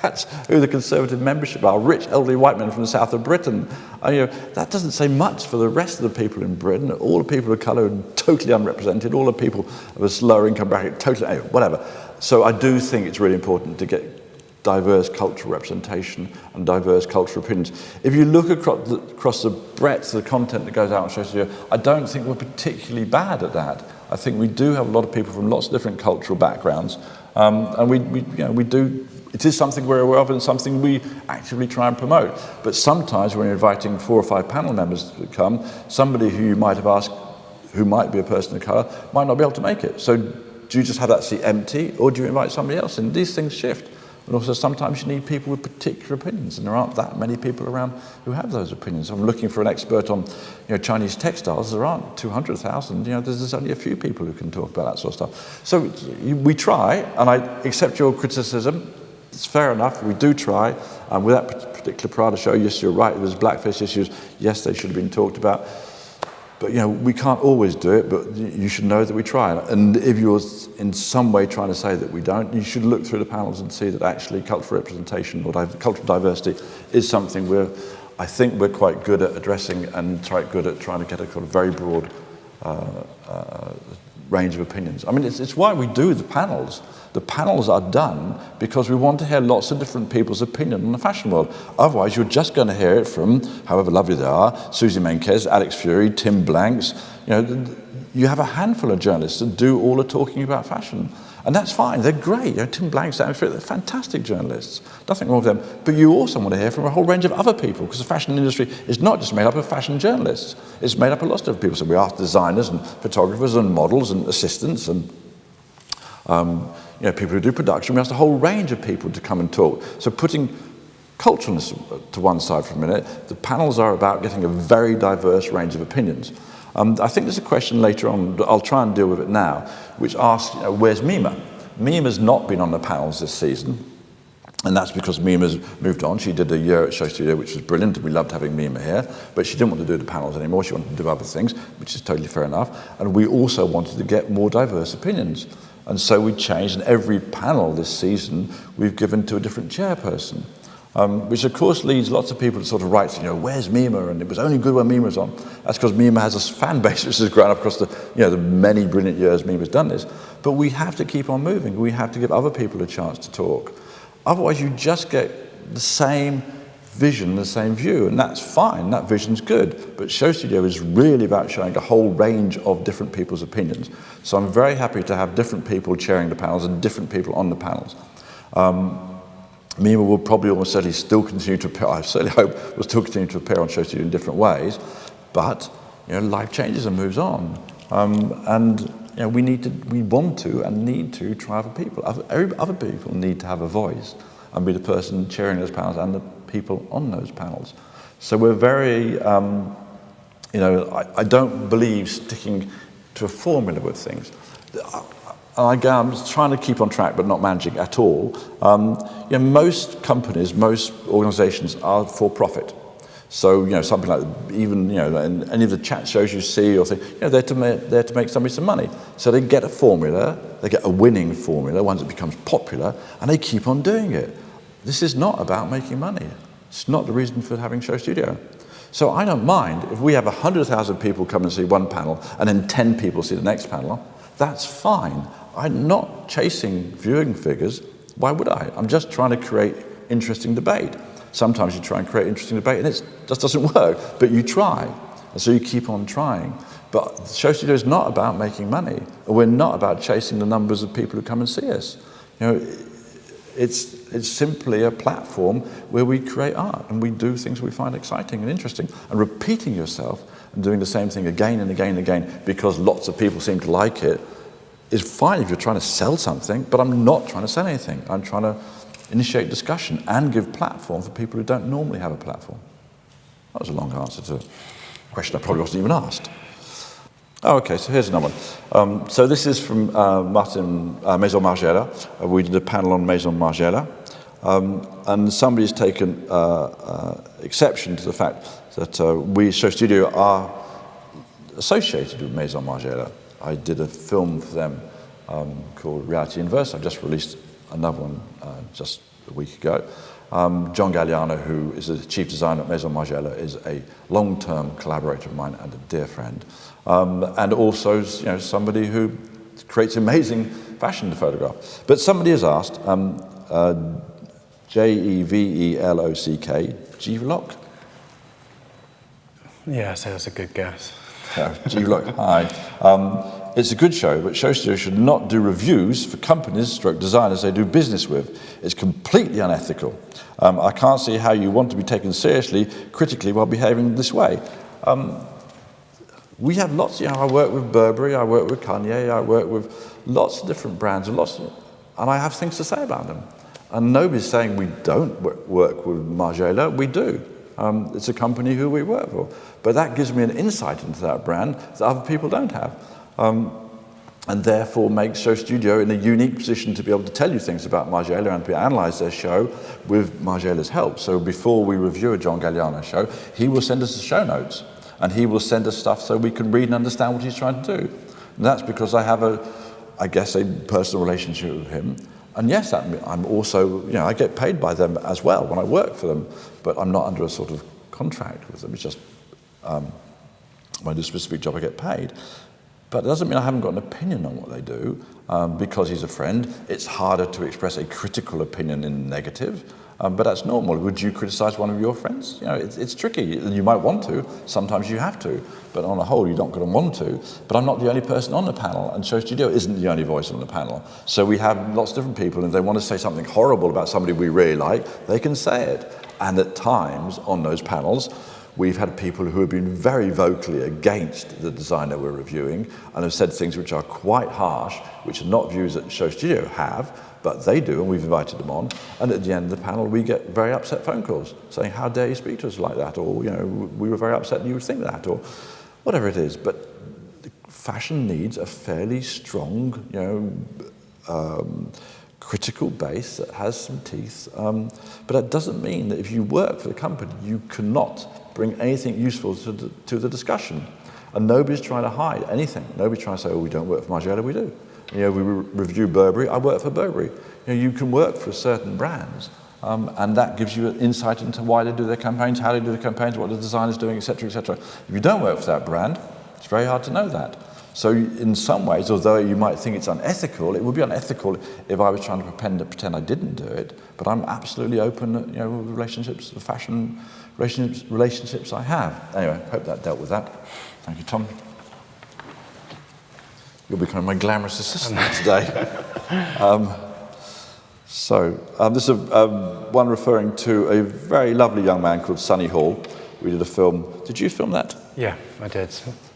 That's who the Conservative membership are, rich, elderly white men from the south of Britain. That doesn't say much for the rest of the people in Britain. All the people of colour are totally unrepresented. All the people of a slower income bracket, totally, whatever. So I do think it's really important to get diverse cultural representation and diverse cultural opinions. If you look across the breadth of the content that goes out on SHOWstudio, I don't think we're particularly bad at that. I think we do have a lot of people from lots of different cultural backgrounds, and we do. It is something we're aware of and something we actively try and promote. But sometimes when you're inviting 4 or 5 panel members to come, somebody who you might have asked, who might be a person of colour, might not be able to make it. So do you just have that seat empty, or do you invite somebody else? And these things shift. And also sometimes you need people with particular opinions, and there aren't that many people around who have those opinions. I'm looking for an expert on Chinese textiles. There aren't 200,000. There's only a few people who can talk about that sort of stuff. So we try, and I accept your criticism. It's fair enough, we do try. With that particular Prada show, yes, you're right, there's blackface issues. Yes, they should have been talked about. But, we can't always do it, but you should know that we try. And if you're in some way trying to say that we don't, you should look through the panels and see that actually cultural representation or cultural diversity is something I think we're quite good at addressing and quite good at trying to get a kind of very broad range of opinions. I mean, it's why we do the panels. The panels are done because we want to hear lots of different people's opinion on the fashion world. Otherwise, you're just going to hear it from, however lovely they are, Susie Menkes, Alex Fury, Tim Blanks. You have a handful of journalists that do all the talking about fashion. And that's fine, they're great. Tim Blanks, Alex Fury, they're fantastic journalists. Nothing wrong with them. But you also want to hear from a whole range of other people, because the fashion industry is not just made up of fashion journalists. It's made up of lots of different people. So we ask designers and photographers and models and assistants and people who do production. We asked a whole range of people to come and talk. So putting culturalness to one side for a minute, the panels are about getting a very diverse range of opinions. I think there's a question later on, I'll try and deal with it now, which asks, where's Mima? Mima's not been on the panels this season, and that's because Mima's moved on. She did a year at SHOWstudio, which was brilliant, and we loved having Mima here, but she didn't want to do the panels anymore. She wanted to do other things, which is totally fair enough. And we also wanted to get more diverse opinions. And so we changed, and every panel this season we've given to a different chairperson, which of course leads lots of people to sort of write, where's Mima? And it was only good when Mima was on. That's because Mima has a fan base which has grown up across the many brilliant years Mima's done this. But we have to keep on moving. We have to give other people a chance to talk. Otherwise, you just get the same vision, the same view, and that's fine. That vision's good. But SHOWstudio is really about showing a whole range of different people's opinions. So I'm very happy to have different people chairing the panels and different people on the panels. Mima will probably almost certainly still continue to appear, I certainly hope, will still continue to appear on SHOWstudio in different ways, but life changes and moves on. We want to and need to try other people. Other people need to have a voice and be the person chairing those panels and the people on those panels. So we're very, I don't believe sticking to a formula with things. I'm just trying to keep on track, but not managing at all. Most companies, most organisations are for profit. So, something like even, in any of the chat shows you see or think, they're to make somebody some money. So they get a formula, they get a winning formula, once it becomes popular, and they keep on doing it. This is not about making money. It's not the reason for having SHOWstudio. So I don't mind if we have 100,000 people come and see one panel and then 10 people see the next panel. That's fine. I'm not chasing viewing figures. Why would I? I'm just trying to create interesting debate. Sometimes you try and create interesting debate and it just doesn't work, but you try. And so you keep on trying. But SHOWstudio is not about making money. We're not about chasing the numbers of people who come and see us. It's simply a platform where we create art and we do things we find exciting and interesting. And repeating yourself and doing the same thing again and again and again because lots of people seem to like it is fine if you're trying to sell something, but I'm not trying to sell anything. I'm trying to initiate discussion and give platform for people who don't normally have a platform. That was a long answer to a question I probably wasn't even asked. Oh, okay, so here's another one. So this is from Maison Margiela. We did a panel on Maison Margiela. And somebody's taken exception to the fact that we, SHOWstudio, are associated with Maison Margiela. I did a film for them called Reality Inverse. I've just released another one just a week ago. John Galliano, who is the chief designer at Maison Margiela, is a long-term collaborator of mine and a dear friend. And also, somebody who creates amazing fashion to photograph. But somebody has asked, Jevelock, Jevelock? Yeah, so that's a good guess. Jevelock, hi. It's a good show, but SHOWstudio should not do reviews for companies, stroke designers they do business with. It's completely unethical. I can't see how you want to be taken seriously, critically, while behaving this way. We have lots, I work with Burberry, I work with Kanye, I work with lots of different brands, and I have things to say about them. And nobody's saying we don't work with Margiela, we do. It's a company who we work for. But that gives me an insight into that brand that other people don't have. And therefore makes SHOWstudio in a unique position to be able to tell you things about Margiela and to analyse their show with Margiela's help. So before we review a John Galliano show, he will send us the show notes. And he will send us stuff so we can read and understand what he's trying to do. And that's because I have a personal relationship with him. And yes, I'm also, I get paid by them as well when I work for them, but I'm not under a sort of contract with them. It's just, when I do a specific job, I get paid. But it doesn't mean I haven't got an opinion on what they do, because he's a friend. It's harder to express a critical opinion in negative, but that's normal. Would you criticize one of your friends? It's tricky. You might want to. Sometimes you have to. But on the whole, you don't going to want to. But I'm not the only person on the panel, and SHOWstudio isn't the only voice on the panel. So we have lots of different people, and if they want to say something horrible about somebody we really like, they can say it. And at times, on those panels, we've had people who have been very vocally against the designer we're reviewing and have said things which are quite harsh, which are not views that SHOWstudio have, but they do, and we've invited them on. And at the end of the panel, we get very upset phone calls saying, how dare you speak to us like that? Or, we were very upset and you would think that, or whatever it is. But fashion needs a fairly strong, critical base that has some teeth, but that doesn't mean that if you work for the company, you cannot bring anything useful to the discussion. And nobody's trying to hide anything. Nobody's trying to say, oh, we don't work for Margiela, we do. We review Burberry, I work for Burberry. You can work for certain brands, and that gives you an insight into why they do their campaigns, how they do the campaigns, what the design is doing, etc., etc. If you don't work for that brand, it's very hard to know that. So in some ways, although you might think it's unethical, it would be unethical if I was trying to pretend I didn't do it, but I'm absolutely open, relationships, the fashion relationships I have. Anyway, hope that dealt with that. Thank you, Tom. You're becoming my glamorous assistant today. This is one referring to a very lovely young man called Sonny Hall. We did a film. Did you film that? Yeah, I did.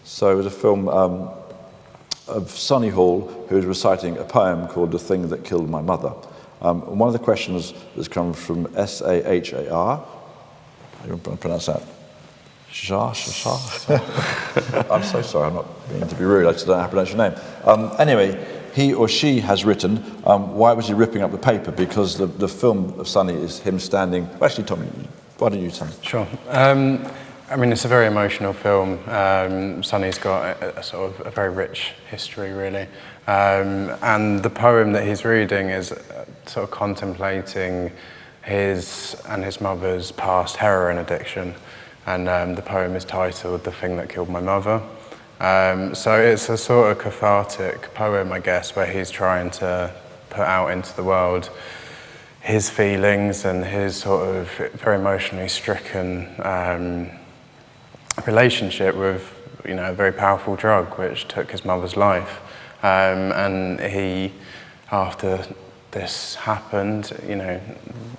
So it was a film of Sonny Hall, who was reciting a poem called The Thing That Killed My Mother. And one of the questions that's come from SAHAR. How do you pronounce that? Shah. I'm so sorry, I'm not meaning to be rude, I just don't know how to pronounce your name. Anyway, he or she has written, why was he ripping up the paper? Because the film of Sonny is him standing. Well, actually, Tommy, why don't you tell me? Sure. I mean, it's a very emotional film. Sonny's got a sort of a very rich history, really. And the poem that he's reading is sort of contemplating his and his mother's past heroin addiction. And the poem is titled The Thing That Killed My Mother. So it's a sort of cathartic poem, I guess, where he's trying to put out into the world his feelings and his sort of very emotionally stricken relationship with, a very powerful drug which took his mother's life. And he, after this happened,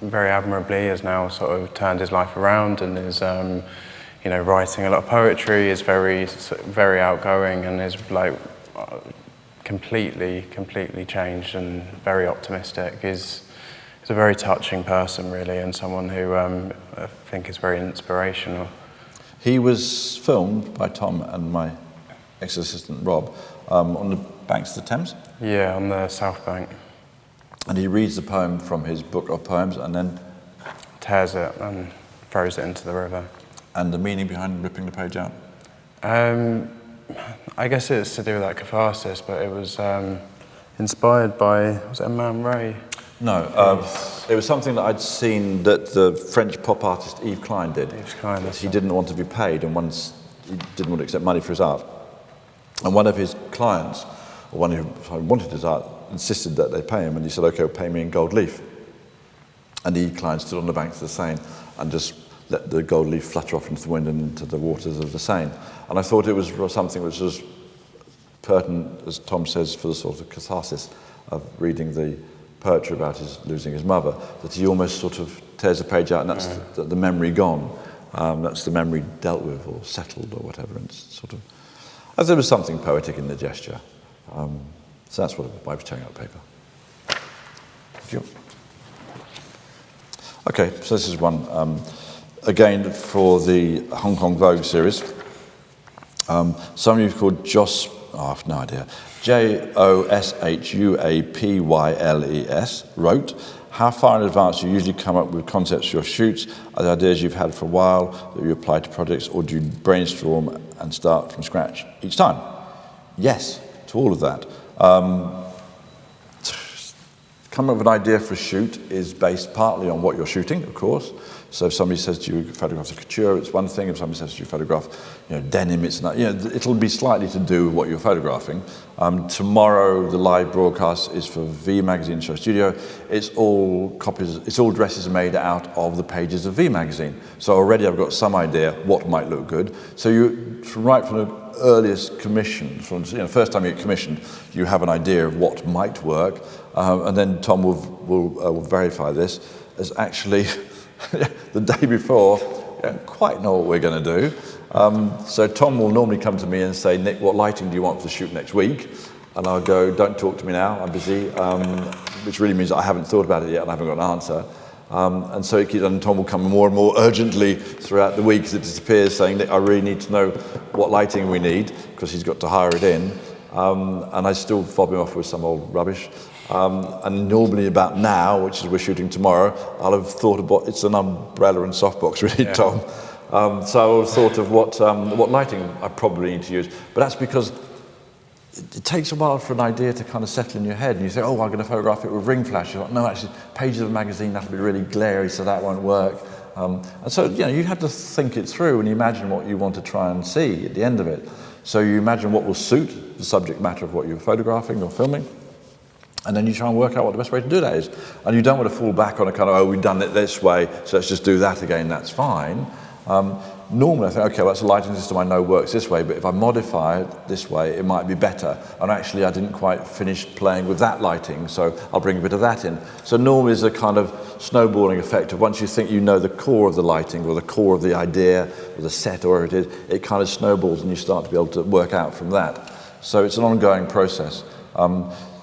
very admirably has now sort of turned his life around and is, writing a lot of poetry, is very, very outgoing and is like completely changed and very optimistic. He's a very touching person, really, and someone who I think is very inspirational. He was filmed by Tom and my ex-assistant Rob on the banks of the Thames? Yeah, on the South Bank. And he reads the poem from his book of poems and then tears it and throws it into the river. And the meaning behind ripping the page out? I guess it's to do with that catharsis, but it was inspired by, was it a Man Ray? No, it was something that I'd seen that the French pop artist Yves Klein did. Yves Klein, he didn't want to be paid, and once he didn't want to accept money for his art. And one of his clients, or one who wanted his art, insisted that they pay him, and he said, "Okay, pay me in gold leaf." And Yves Klein stood on the banks of the Seine and just let the gold leaf flutter off into the wind and into the waters of the Seine. And I thought it was something which was pertinent, as Tom says, for the sort of catharsis of reading the poetry about losing his mother, that he almost sort of tears a page out and that's the memory gone. That's the memory dealt with or settled or whatever. And it's sort of, as there was something poetic in the gesture. So that's why I was tearing out the paper. Thank you. Okay, so this is one, again, for the Hong Kong Vogue series. Somebody called Joss, I have no idea, Joshuapyles wrote, "How far in advance do you usually come up with concepts for your shoots? Are there ideas you've had for a while that you apply to projects, or do you brainstorm and start from scratch each time?" Yes, to all of that. Coming up with an idea for a shoot is based partly on what you're shooting, of course. So if somebody says to you, photograph the couture, it's one thing. If somebody says to you, photograph, denim, it's not. It'll be slightly to do with what you're photographing. Tomorrow, the live broadcast is for V Magazine SHOWstudio. It's all copies. It's all dresses made out of the pages of V Magazine. So already I've got some idea what might look good. So right from the earliest commission, from first time you get commissioned, you have an idea of what might work, and then Tom will verify this as actually. The day before, we don't quite know what we're going to do. So Tom will normally come to me and say, "Nick, what lighting do you want for the shoot next week?" And I'll go, "Don't talk to me now, I'm busy," which really means I haven't thought about it yet and I haven't got an answer. And so and Tom will come more and more urgently throughout the week as it disappears, saying, "Nick, I really need to know what lighting we need," because he's got to hire it in. And I still fob him off with some old rubbish. And normally about now, which is we're shooting tomorrow, I'll have thought about, it's an umbrella and softbox really, yeah. Tom. So I'll have thought of what lighting I probably need to use. But that's because it takes a while for an idea to kind of settle in your head, and you say, oh, I'm going to photograph it with ring flash. You're like, no, actually, pages of a magazine, that'll be really glary, so that won't work. And so, you have to think it through and imagine what you want to try and see at the end of it. So you imagine what will suit the subject matter of what you're photographing or filming, and then you try and work out what the best way to do that is. And you don't want to fall back on a kind of, oh, we've done it this way, so let's just do that again, that's fine. Normally I think, okay, well, that's a lighting system I know works this way, but if I modify it this way, it might be better. And actually I didn't quite finish playing with that lighting, so I'll bring a bit of that in. So normally there's a kind of snowballing effect of once you think you know the core of the lighting or the core of the idea or the set or whatever it is, it kind of snowballs and you start to be able to work out from that. So it's an ongoing process.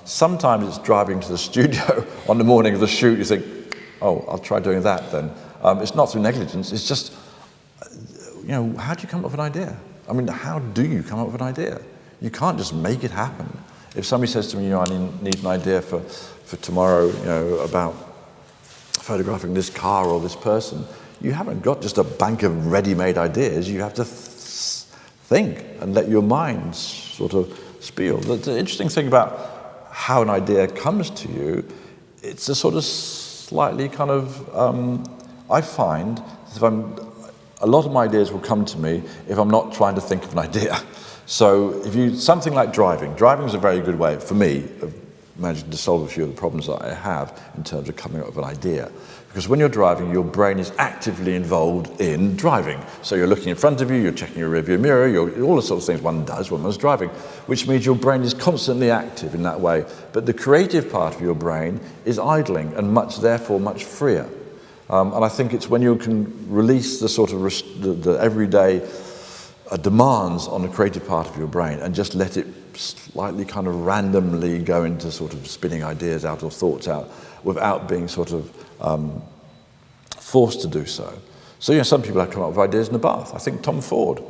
Sometimes it's driving to the studio on the morning of the shoot, you think, oh, I'll try doing that then. It's not through negligence, it's just, how do you come up with an idea? I mean, how do you come up with an idea? You can't just make it happen. If somebody says to me, I need an idea for tomorrow, about photographing this car or this person, you haven't got just a bank of ready-made ideas. You have to think and let your mind sort of spiel. The interesting thing about how an idea comes to you, it's a sort of slightly kind of, I find, a lot of my ideas will come to me if I'm not trying to think of an idea. So something like driving is a very good way, for me, of managing to solve a few of the problems that I have in terms of coming up with an idea. Because when you're driving, your brain is actively involved in driving. So you're looking in front of you, you're checking your rearview mirror, all the sorts of things one does when one's driving, which means your brain is constantly active in that way. But the creative part of your brain is idling and therefore much freer. And I think it's when you can release the sort of the everyday demands on the creative part of your brain and just let it slightly kind of randomly go into sort of spinning ideas out or thoughts out without being sort of forced to do so. So, some people have come up with ideas in the bath. I think Tom Ford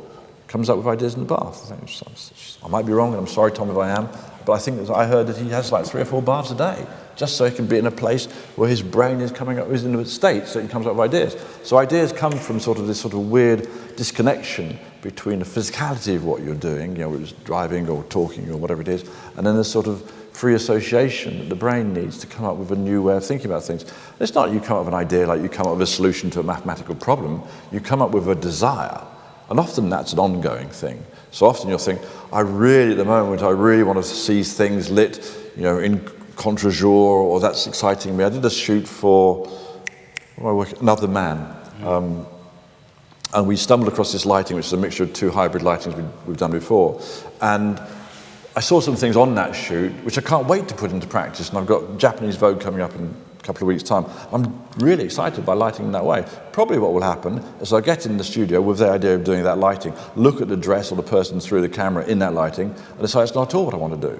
comes up with ideas in the bath. I might be wrong, and I'm sorry, Tom, if I am, but I think I heard that he has like 3 or 4 baths a day, just so he can be in a place where his brain is coming up, is in a state, so he comes up with ideas. So ideas come from sort of this sort of weird disconnection between the physicality of what you're doing, whether it's driving or talking or whatever it is, and then this sort of free association that the brain needs to come up with a new way of thinking about things. It's not you come up with an idea like you come up with a solution to a mathematical problem, you come up with a desire. And often that's an ongoing thing. So often you'll think, at the moment, I really want to see things lit, in contre-jour, or that's exciting me. I did a shoot for Another Man. And we stumbled across this lighting, which is a mixture of 2 hybrid lightings we've done before. And I saw some things on that shoot, which I can't wait to put into practice. And I've got Japanese Vogue coming up in a couple of weeks' time. I'm really excited by lighting in that way. Probably what will happen is I'll get in the studio with the idea of doing that lighting, look at the dress or the person through the camera in that lighting, and decide it's not at all what I want to do.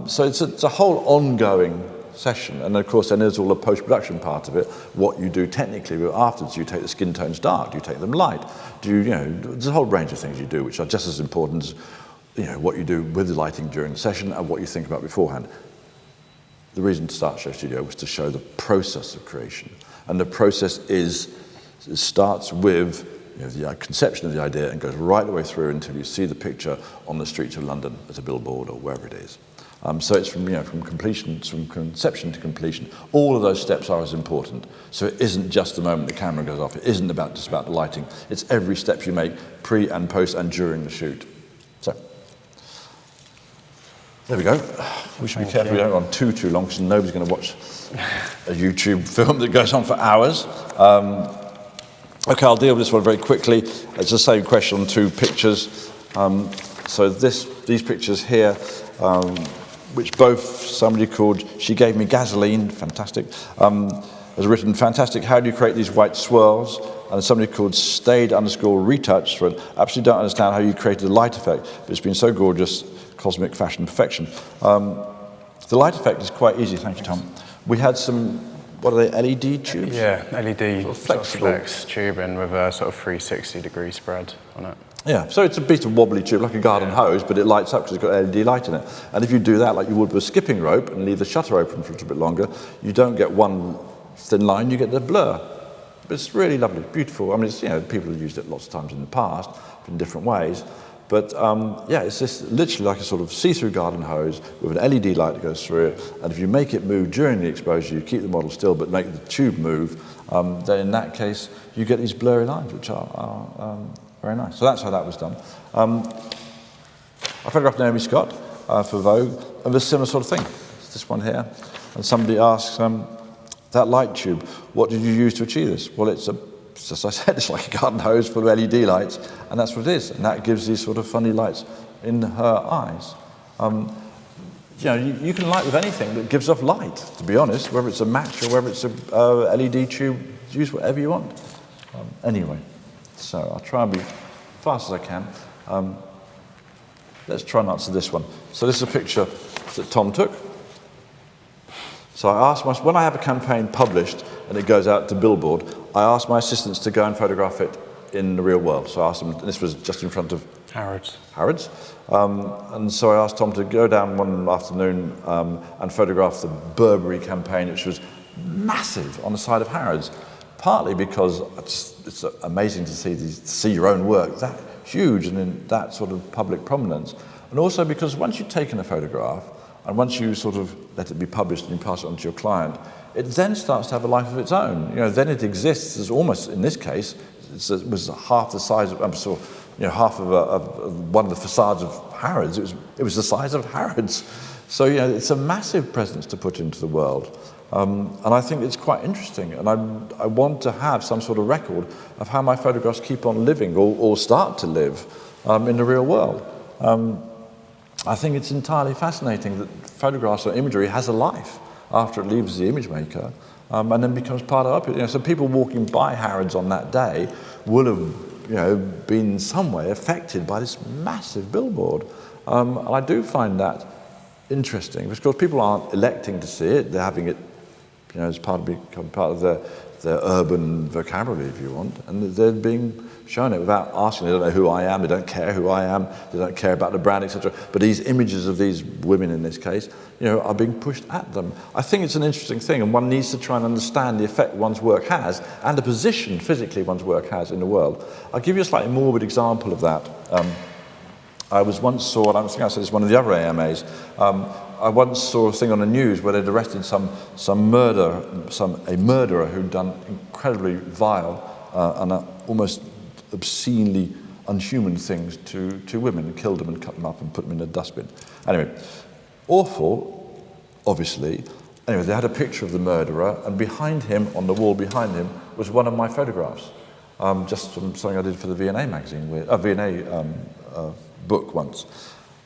So it's a whole ongoing session. And of course, then there's all the post-production part of it, what you do technically afterwards. Do you take the skin tones dark? Do you take them light? There's a whole range of things you do, which are just as important as what you do with the lighting during the session and what you think about beforehand. The reason to start SHOWstudio was to show the process of creation. And the process starts with the conception of the idea and goes right the way through until you see the picture on the streets of London as a billboard or wherever it is. So it's from conception to completion. All of those steps are as important. So it isn't just the moment the camera goes off. It isn't just about the lighting. It's every step you make pre and post and during the shoot. So there we go. We should be careful we don't go on too long because nobody's going to watch a YouTube film that goes on for hours. Okay, I'll deal with this one very quickly. It's the same question on 2 pictures. So these pictures here, which both somebody called She Gave Me Gasoline, fantastic, has written, fantastic, how do you create these white swirls? And somebody called Stayed_retouch, absolutely don't understand how you created a light effect, but it's been so gorgeous, cosmic fashion perfection. The light effect is quite easy, thank you, Tom. We had some, what are they, LED tubes? Yeah, LED sort of flexible flex tubing with a sort of 360-degree spread on it. Yeah, so it's a bit of wobbly tube, like a garden hose, but it lights up because it's got LED light in it. And if you do that like you would with a skipping rope and leave the shutter open for a little bit longer, you don't get one thin line, you get the blur. But it's really lovely, beautiful. I mean, it's, people have used it lots of times in the past in different ways. But yeah, it's just literally like a sort of see-through garden hose with an LED light that goes through it. And if you make it move during the exposure, you keep the model still, but make the tube move, then in that case, you get these blurry lines, which are very nice. So that's how that was done. I photographed Naomi Scott for Vogue, and a similar sort of thing. It's this one here. And somebody asks, that light tube, what did you use to achieve this? Well, it's as I said, it's like a garden hose full of LED lights, and that's what it is. And that gives these sort of funny lights in her eyes. You can light with anything that gives off light, to be honest, whether it's a match or whether it's a LED tube, use whatever you want. Anyway, so I'll try and be fast as I can. Let's try and answer this one. So this is a picture that Tom took. So I asked when I have a campaign published and it goes out to Billboard, I asked my assistants to go and photograph it in the real world. So I asked them, and this was just in front of Harrods. And so I asked Tom to go down one afternoon and photograph the Burberry campaign, which was massive on the side of Harrods. Partly because it's amazing to see your own work that huge and in that sort of public prominence. And also because once you've taken a photograph, and once you sort of let it be published and you pass it on to your client, it then starts to have a life of its own. Then it exists as almost, in this case, it was half the size of, half of one of the facades of Harrods. It was the size of Harrods. So, it's a massive presence to put into the world. And I think it's quite interesting. And I want to have some sort of record of how my photographs keep on living or start to live in the real world. I think it's entirely fascinating that photographs or imagery has a life after it leaves the image maker and then becomes part of it. So people walking by Harrods on that day will have, been in some way affected by this massive billboard. And I do find that interesting because people aren't electing to see it; they're having it, as become part of their urban vocabulary, if you want, and they're being shown it without asking. They don't know who I am, they don't care who I am, they don't care about the brand, etc. But these images of these women in this case, are being pushed at them. I think it's an interesting thing, and one needs to try and understand the effect one's work has and the position physically one's work has in the world. I'll give you a slightly morbid example of that. I once saw, and I think I said this one of the other AMAs, I once saw a thing on the news where they'd arrested a murderer who'd done incredibly vile and almost obscenely unhuman things to women, and killed them and cut them up and put them in a dustbin. Anyway, awful, obviously. Anyway, they had a picture of the murderer, and behind him, on the wall behind him, was one of my photographs, just from something I did for the V&A magazine, V&A book once.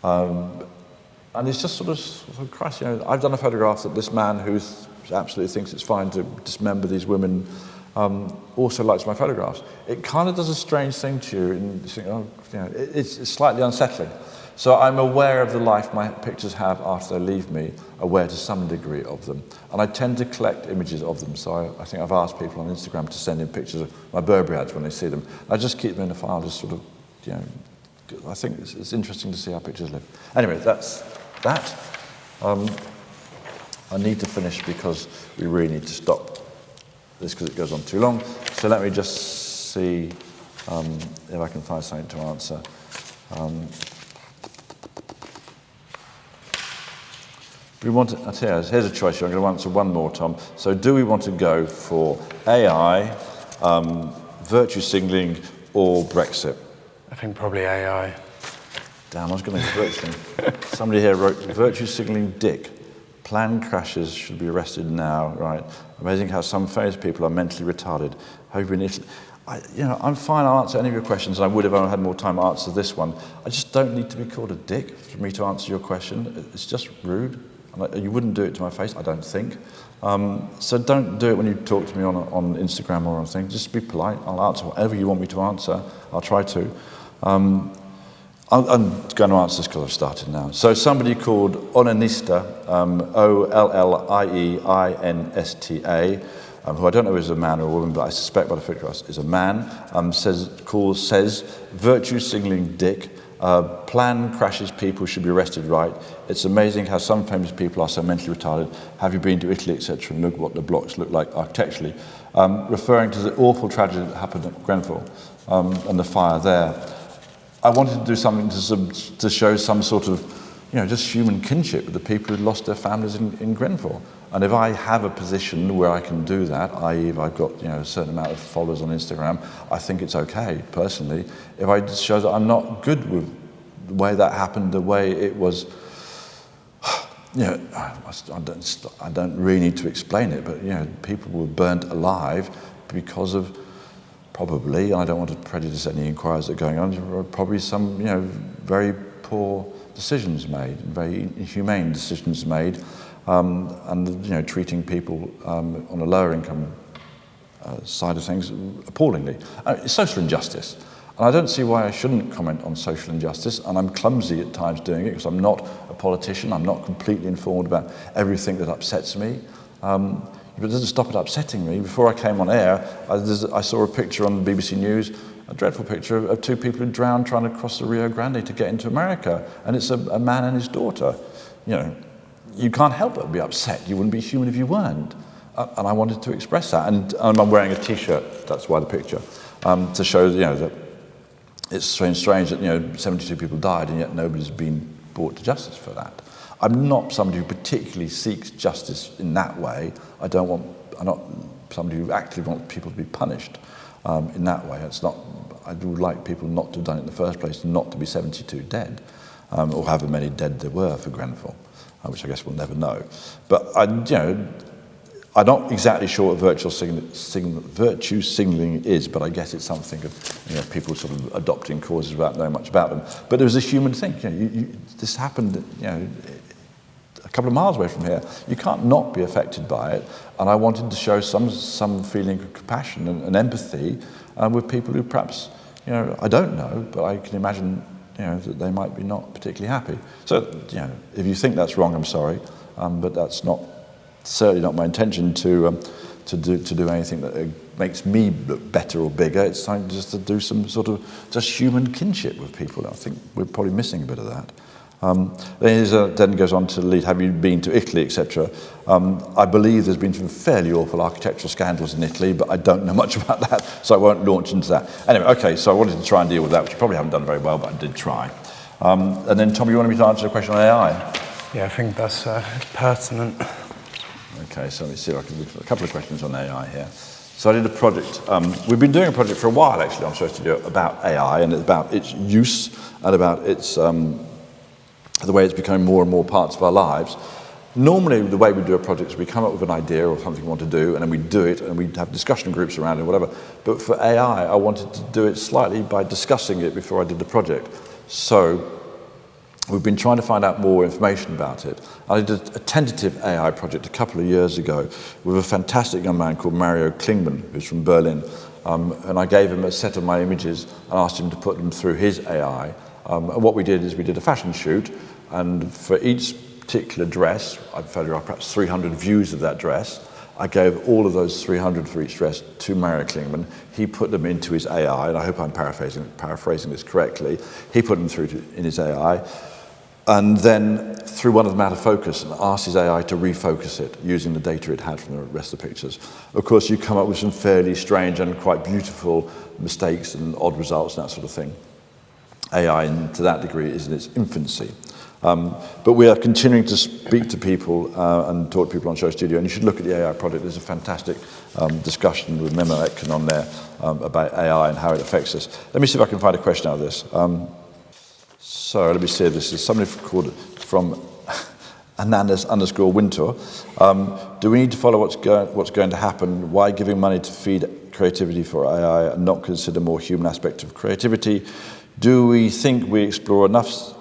And it's just sort of Christ, I've done a photograph that this man who absolutely thinks it's fine to dismember these women also likes my photographs. It kind of does a strange thing to you, and you think, it's slightly unsettling. So I'm aware of the life my pictures have after they leave me, aware to some degree of them. And I tend to collect images of them, so I think I've asked people on Instagram to send in pictures of my Burberry ads when they see them. I just keep them in a file, just sort of, I think it's interesting to see how pictures live. Anyway, that's that. I need to finish because we really need to stop this because it goes on too long. So let me just see if I can find something to answer. Here's a choice. I'm going to answer one more, Tom. So do we want to go for AI, virtue signaling, or Brexit? I think probably AI. Damn, I was going to go Brexit. Somebody here wrote, virtue signaling dick. Plane crashes should be arrested now, right? Amazing how some famous people are mentally retarded. Hope in Italy. I'm fine, I'll answer any of your questions, and I would have had more time to answer this one. I just don't need to be called a dick for me to answer your question. It's just rude. You wouldn't do it to my face, I don't think. So don't do it when you talk to me on Instagram or on things. Just be polite. I'll answer whatever you want me to answer. I'll try to. I'm going to answer this because I've started now. So somebody called Onanista, Ollieinsta, who I don't know is a man or a woman, but I suspect by the picture is a man, says virtue signaling dick, plan crashes people should be arrested, right? It's amazing how some famous people are so mentally retarded. Have you been to Italy, etc., and look what the blocks look like architecturally, referring to the awful tragedy that happened at Grenfell and the fire there. I wanted to do something to show some sort of, just human kinship with the people who lost their families in Grenfell. And if I have a position where I can do that, i.e. if I've got a certain amount of followers on Instagram, I think it's okay, personally, if I just show that I'm not good with the way that happened, the way it was, I don't really need to explain it, but people were burnt alive because of probably, and I don't want to prejudice any inquiries that are going on, probably some very poor decisions made, very inhumane decisions made, and treating people on a lower income side of things appallingly. It's social injustice, and I don't see why I shouldn't comment on social injustice, and I'm clumsy at times doing it because I'm not a politician, I'm not completely informed about everything that upsets me. But it doesn't stop it upsetting me. Before I came on air, I saw a picture on the BBC News, a dreadful picture of two people who drowned trying to cross the Rio Grande to get into America, and it's a man and his daughter. You can't help but be upset. You wouldn't be human if you weren't. And I wanted to express that. And I'm wearing a T-shirt, that's why the picture, to show that it's strange that 72 people died and yet nobody's been brought to justice for that. I'm not somebody who particularly seeks justice in that way. I'm not somebody who actively wants people to be punished in that way. I would like people not to have done it in the first place, not to be 72 dead, or however many dead there were for Grenfell, which I guess we'll never know. But I'm not exactly sure what virtue signalling is, but I guess it's something of people sort of adopting causes without knowing much about them. But it was a human thing. This happened, a couple of miles away from here. You can't not be affected by it. And I wanted to show some feeling of compassion and empathy with people who perhaps, I don't know, but I can imagine, that they might be not particularly happy. So, if you think that's wrong, I'm sorry, but that's certainly not my intention to do anything that makes me look better or bigger. It's time just to do some sort of just human kinship with people. I think we're probably missing a bit of that. Then goes on to lead, have you been to Italy, etc. I believe there's been some fairly awful architectural scandals in Italy, but I don't know much about that, so I won't launch into that. Anyway, okay, so I wanted to try and deal with that, which you probably haven't done very well, but I did try. And then, Tom, you wanted me to answer a question on AI? Yeah, I think that's pertinent. Okay, so let me see if I can do a couple of questions on AI here. So I did a project. We've been doing a project for a while, actually, on SHOWstudio about AI and about its use and about its the way it's becoming more and more parts of our lives. Normally, the way we do a project is we come up with an idea or something we want to do, and then we do it, and we have discussion groups around it, whatever. But for AI, I wanted to do it slightly by discussing it before I did the project. So we've been trying to find out more information about it. I did a tentative AI project a couple of years ago with a fantastic young man called Mario Klingman, who's from Berlin. And I gave him a set of my images and asked him to put them through his AI. And what we did is we did a fashion shoot, and for each particular dress, I photographed perhaps 300 views of that dress. I gave all of those 300 for each dress to Mario Klingman. He put them into his AI, and I hope I'm paraphrasing this correctly. He put them through in his AI, and then threw one of them out of focus and asked his AI to refocus it using the data it had from the rest of the pictures. Of course, you come up with some fairly strange and quite beautiful mistakes and odd results and that sort of thing. AI, to that degree, is in its infancy. But we are continuing to speak to people and talk to people on SHOWstudio, and you should look at the AI project. There's a fantastic discussion with Memo Etkin on there about AI and how it affects us. Let me see if I can find a question out of this. So let me see, this is somebody called from Anandus_Winter. Do we need to follow what's going to happen? Why giving money to feed creativity for AI and not consider more human aspect of creativity? Do we think we explore enough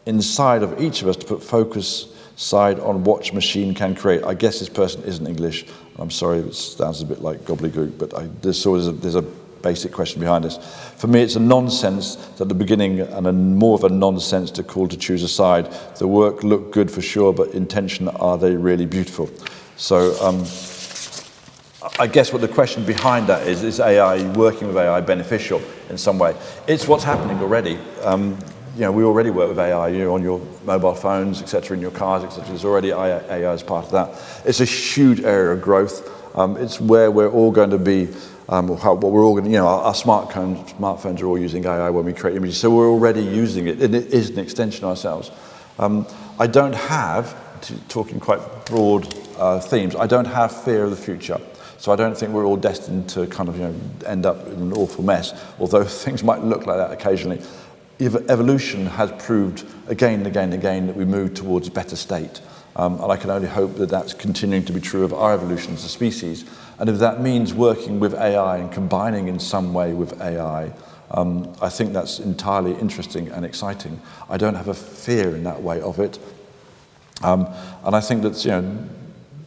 inside of each of us to put focus side on what machine can create? I guess this person isn't English. I'm sorry if it sounds a bit like gobbledygook, but there's a basic question behind this. For me, it's a nonsense at the beginning and more of a nonsense to call to choose a side. The work looked good for sure, but intention, are they really beautiful? So I guess what the question behind that is AI, working with AI, beneficial in some way? It's what's happening already. We already work with AI, on your mobile phones, etc., in your cars, etc. There's already AI as part of that. It's a huge area of growth. It's where we're all going to be, our smartphones are all using AI when we create images, so we're already using it, and it is an extension of ourselves. I don't have, talking quite broad themes, I don't have fear of the future. So I don't think we're all destined to kind of end up in an awful mess, although things might look like that occasionally. Evolution has proved again and again and again that we move towards a better state. And I can only hope that that's continuing to be true of our evolution as a species. And if that means working with AI and combining in some way with AI, I think that's entirely interesting and exciting. I don't have a fear in that way of it. And I think that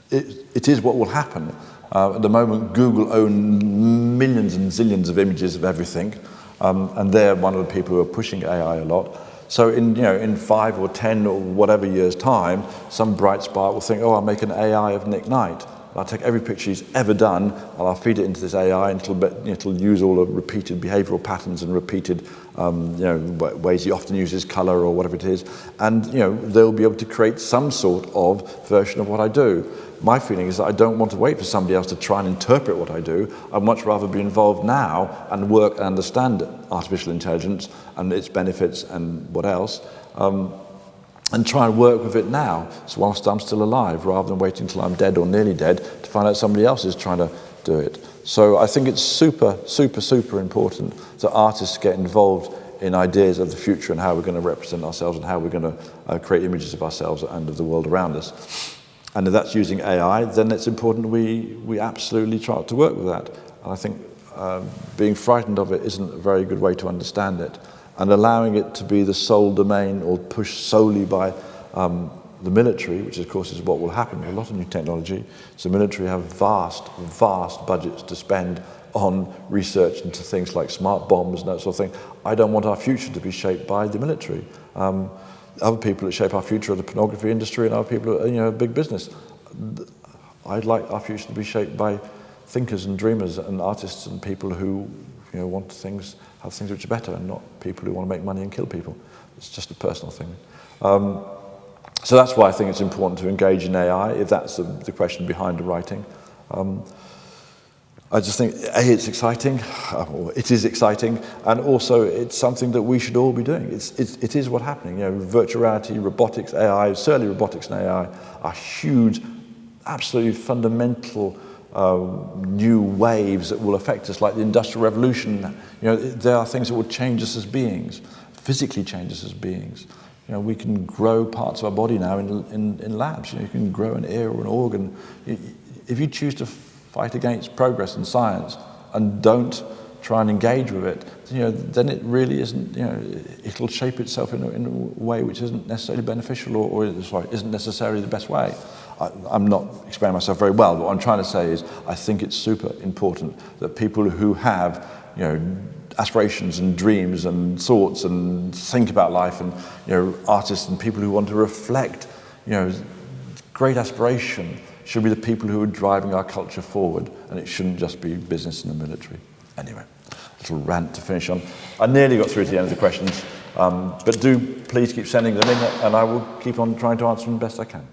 it is what will happen. At the moment, Google own millions and zillions of images of everything, and they're one of the people who are pushing AI a lot. So in 5 or 10 or whatever years' time, some bright spark will think, oh, I'll make an AI of Nick Knight. I'll take every picture he's ever done, and I'll feed it into this AI, and it'll use all the repeated behavioural patterns and repeated ways he often uses colour or whatever it is, and they'll be able to create some sort of version of what I do. My feeling is that I don't want to wait for somebody else to try and interpret what I do. I'd much rather be involved now and work and understand artificial intelligence and its benefits and what else, and try and work with it now, so whilst I'm still alive, rather than waiting until I'm dead or nearly dead to find out somebody else is trying to do it. So I think it's super, super, super important that artists get involved in ideas of the future and how we're going to represent ourselves and how we're going to create images of ourselves and of the world around us. And if that's using AI, then it's important we absolutely try to work with that. And I think being frightened of it isn't a very good way to understand it. And allowing it to be the sole domain or pushed solely by the military, which of course is what will happen with a lot of new technology. So the military have vast, vast budgets to spend on research into things like smart bombs and that sort of thing. I don't want our future to be shaped by the military. Other people that shape our future are the pornography industry, and other people are, big business. I'd like our future to be shaped by thinkers and dreamers and artists and people who, want have things which are better, and not people who want to make money and kill people. It's just a personal thing. So that's why I think it's important to engage in AI, if that's the question behind the writing. I just think, it's exciting, or it is exciting, and also it's something that we should all be doing. It is what's happening. Virtual reality, robotics, AI, certainly robotics and AI are huge, absolutely fundamental new waves that will affect us, like the Industrial Revolution. There are things that will change us as beings, physically change us as beings. We can grow parts of our body now in labs. You can grow an ear or an organ. If you choose to fight against progress in science and don't try and engage with it, then it really isn't, it'll shape itself in a way which isn't necessarily beneficial or isn't necessarily the best way. I'm not explaining myself very well, but what I'm trying to say is I think it's super important that people who have, aspirations and dreams and thoughts and think about life, and, artists and people who want to reflect, great aspiration, should be the people who are driving our culture forward, and it shouldn't just be business and the military. Anyway, little rant to finish on. I nearly got through to the end of the questions, but do please keep sending them in, and I will keep on trying to answer them best I can.